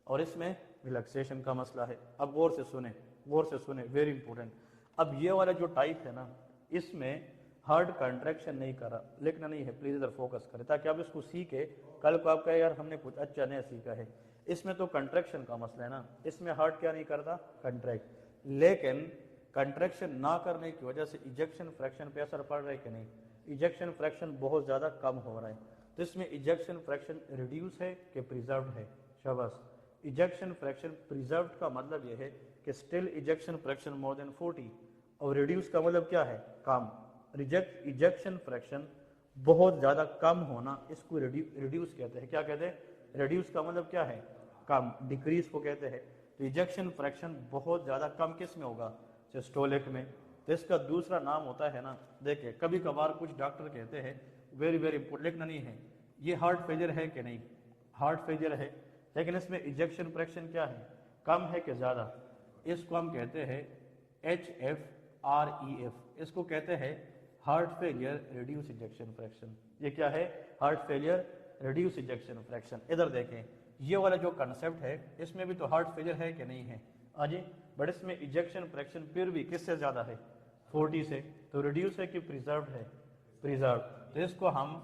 S1: और इसमें रिलैक्सेशन का मसला है। अब गौर से सुने, गौर से सुने, वेरी इंपॉर्टेंट। अब ये वाला जो टाइप है ना, इसमें हार्ट कंट्रैक्शन नहीं करा, लिखना नहीं है, प्लीज इधर फोकस करें ताकि आप इसको सीखे, कल को आप कहे यार हमने कुछ अच्छा नया सीखा है। इसमें तो कंट्रैक्शन का मसला है ना, इसमें हार्ट क्या नहीं करता, कंट्रैक्ट, लेकिन कंट्रैक्शन ना करने की वजह से इजेक्शन फ्रैक्शन पे असर पड़ रहा है कि नहीं, इजेक्शन फ्रैक्शन बहुत ज़्यादा कम हो रहा है, तो इसमें इजेक्शन फ्रैक्शन रिड्यूस है कि प्रिजर्व है, शाबाश। इजेक्शन फ्रैक्शन प्रिजर्व का मतलब यह है कि still ejection fraction more than 40, और रिड्यूस का मतलब क्या है, कम। इजेक्शन फ्रैक्शन बहुत ज़्यादा कम होना, इसको रिड्यूस कहते हैं, क्या कहते हैं, रिड्यूस का मतलब क्या है, कम, डिक्रीज को कहते हैं। तो इजेक्शन फ्रैक्शन बहुत ज़्यादा कम किस में होगा, सिस्टोलिक में। तो इसका दूसरा नाम होता है ना, देखिए कभी कभार कुछ डॉक्टर कहते हैं, वेरी वेरी इंपॉर्टेंट, लिखना नहीं है, ये हार्ट फेलियर है कि नहीं, हार्ट फेलियर है, लेकिन इसमें इजेक्शन फ्रैक्शन क्या है, कम है कि ज़्यादा, इसको हम कहते हैं HFrEF, इसको कहते हैं heart failure reduce ejection fraction. ये क्या है, heart failure reduce ejection fraction. इधर देखें, ये वाला जो कंसेप्ट है इसमें भी तो हार्ट फेलियर है कि नहीं है, आजी, बट इसमें इजेक्शन फ्रैक्शन फिर भी किससे ज़्यादा है, 40 से, तो रिड्यूस है कि प्रिजर्व है, प्रिजर्व, तो इसको हम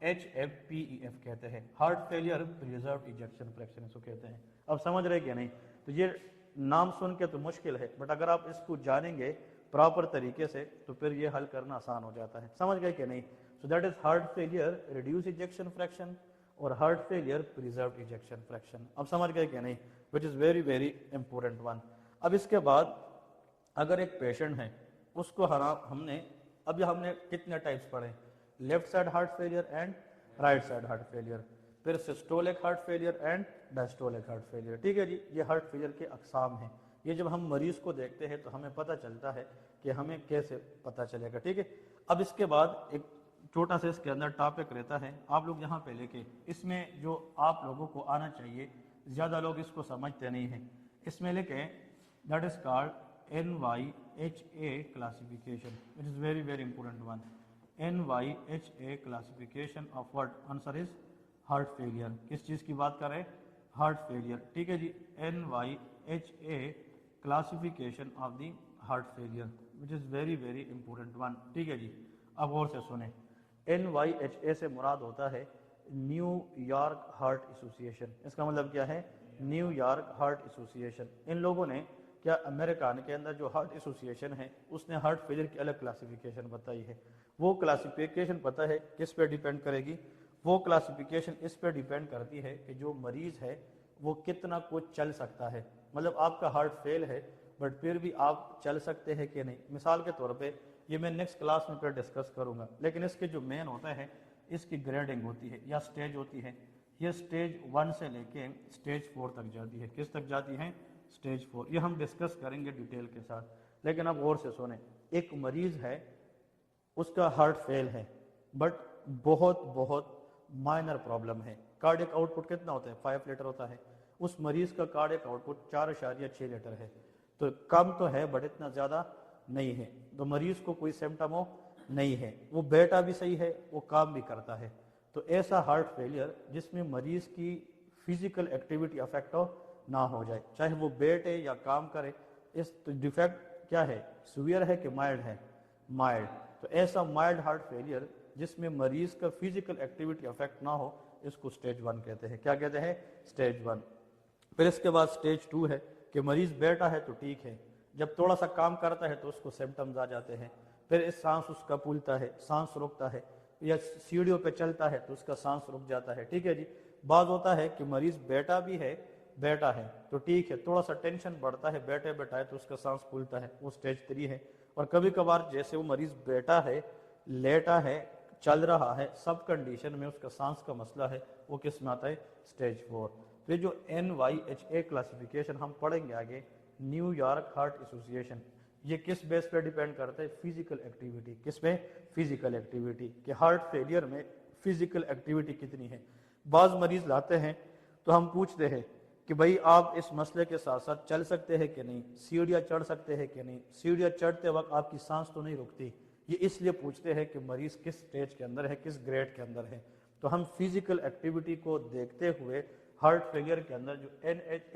S1: HFpEF कहते हैं, heart failure preserve ejection fraction इसको कहते हैं। अब समझ रहे क्या नहीं, तो ये नाम सुन के तो मुश्किल है, बट अगर आप इसको जानेंगे प्रॉपर तरीके से तो फिर ये हल करना आसान हो जाता है, समझ गए कि नहीं। So that is heart failure reduce ejection fraction और heart failure preserve ejection fraction. अब समझ गए कि नहीं, which is very very important one. अब इसके बाद अगर एक पेशेंट है, उसको हमने अभी हमने कितने टाइप्स पढ़े, left side heart failure and right side heart failure, फिर systolic heart failure and diastolic heart failure, ठीक है जी। ये हार्ट फेलियर के अकसाम हैं, ये जब हम मरीज को देखते हैं तो हमें पता चलता है कि हमें कैसे पता चलेगा, ठीक है। अब इसके बाद एक छोटा सा इसके अंदर टॉपिक रहता है, आप लोग यहाँ पे लेके, इसमें जो आप लोगों को आना चाहिए, ज़्यादा लोग इसको समझते नहीं हैं, इसमें लेके that is called NYHA classification, which is very very important one. NYHA classification of what? Answer is heart failure. किस चीज़ की बात कर रहे हैं, हार्ट फेलियर, ठीक है जी। NYHA classification of the heart failure, which is very very important one, ठीक है जी। अब और से सुने, NYHA से मुराद होता है न्यूयॉर्क हार्ट एसोसिएशन, इसका मतलब क्या है, न्यूयॉर्क हार्ट एसोसिएशन। इन लोगों ने क्या, अमेरिका के अंदर जो हार्ट एसोसिएशन है उसने हार्ट फेलियर की अलग क्लासिफिकेशन बताई है। वो क्लासिफिकेशन पता है किस पे डिपेंड करेगी, वो क्लासिफिकेशन इस पे डिपेंड करती है कि जो मरीज है वो कितना कुछ चल सकता है, मतलब आपका हार्ट फेल है बट फिर भी आप चल सकते हैं कि नहीं। मिसाल के तौर पे ये मैं नेक्स्ट क्लास में फिर डिस्कस करूंगा, लेकिन इसके जो मेन होता है इसकी ग्रेडिंग होती है या स्टेज होती है, ये स्टेज 1 से लेके स्टेज 4 तक जाती है। किस तक जाती है, स्टेज 4, ये हम डिस्कस करेंगे डिटेल के साथ। लेकिन अब और से सुने, एक मरीज है उसका हार्ट फेल है बट बहुत बहुत माइनर प्रॉब्लम है, कार्डियक आउटपुट कितना होता है, 5 लीटर होता है, उस मरीज का कार्डियक आउटपुट 4.6 लीटर है, तो कम तो है बट इतना ज़्यादा नहीं है, तो मरीज को कोई सिम्टम नहीं है, वो बैठा भी सही है, वो काम भी करता है। तो ऐसा हार्ट फेलियर जिसमें मरीज की फिजिकल एक्टिविटी अफेक्ट ना हो जाए, चाहे वो बैठे या काम करे। इस डिफेक्ट क्या है, सीवियर है कि माइल्ड है, माइल्ड। तो ऐसा माइल्ड हार्ट फेलियर जिसमें मरीज का फिजिकल एक्टिविटी अफेक्ट ना हो, इसको स्टेज 1 कहते हैं। क्या कहते हैं, स्टेज 1। फिर इसके बाद स्टेज 2 है कि मरीज बैठा है तो ठीक है, जब थोड़ा सा काम करता है तो उसको सिम्टम्स आ जाते हैं। फिर सांस उसका फूलता है, सांस रुकता है, या सीढ़ियों पे चलता है तो उसका सांस रुक जाता है, ठीक है जी। बात होता है कि मरीज बैठा भी है, बैठा है तो ठीक है, थोड़ा सा टेंशन बढ़ता है, बैठे बैठा है तो उसका सांस फूलता है, वो स्टेज 3 है। और कभी कभार जैसे वो मरीज बैठा है, लेटा है, चल रहा है, सब कंडीशन में उसका सांस का मसला है, वो किस में आता है, स्टेज 4। तो ये जो NYHA क्लासिफिकेशन हम पढ़ेंगे आगे, न्यूयॉर्क हार्ट एसोसिएशन, ये किस बेस पे डिपेंड करता है, फिजिकल एक्टिविटी। किस पे, फिजिकल एक्टिविटी, कि हार्ट फेलियर में फिजिकल एक्टिविटी कितनी है। बाज मरीज लाते हैं तो हम पूछते हैं कि भाई आप इस मसले के साथ साथ चल सकते हैं कि नहीं, सीढ़ियाँ चढ़ सकते हैं कि नहीं, सीढ़ियाँ चढ़ते वक्त आपकी सांस तो नहीं रुकती। ये इसलिए पूछते हैं कि मरीज किस स्टेज के अंदर है, किस ग्रेड के अंदर है। तो हम फिजिकल एक्टिविटी को देखते हुए हार्ट फेलियर के अंदर जो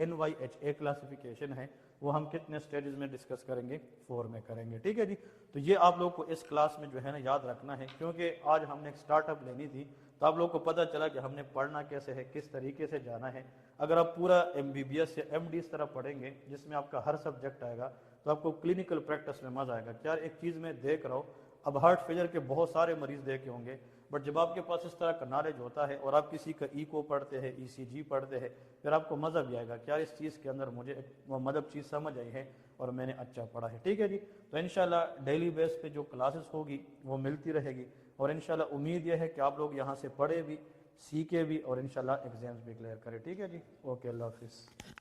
S1: NYHA क्लासिफिकेशन है, वो हम कितने स्टेजेस में डिस्कस करेंगे, 4 में करेंगे, ठीक है जी। तो ये आप लोग को इस क्लास में जो है ना याद रखना है, क्योंकि आज हमने एक स्टार्टअप लेनी थी, तो आप लोग को पता चला कि हमने पढ़ना कैसे है, किस तरीके से जाना है। अगर आप पूरा MBBS या MD इस तरह पढ़ेंगे जिसमें आपका हर सब्जेक्ट आएगा, तो आपको क्लिनिकल प्रैक्टिस में मजा आएगा। क्या एक चीज़ मैं देख रहा हूँ, अब हार्ट फेलियर के बहुत सारे मरीज देखे होंगे, बट जब आपके पास इस तरह का नॉलेज होता है और आप किसी का ईको पढ़ते हैं, ECG पढ़ते हैं, फिर आपको मज़ा भी आएगा, क्या इस चीज़ के अंदर मुझे मतलब चीज़ समझ आई है और मैंने अच्छा पढ़ा है, ठीक है जी। तो इंशाल्लाह डेली बेस पे जो क्लासेस होगी वो मिलती रहेगी, और इंशाल्लाह उम्मीद यह है कि आप लोग यहाँ से पढ़े भी, सीखे भी, और इंशाल्लाह एग्जाम्स भी क्लियर करें, ठीक है जी। ओके, अल्लाह हाफिज़।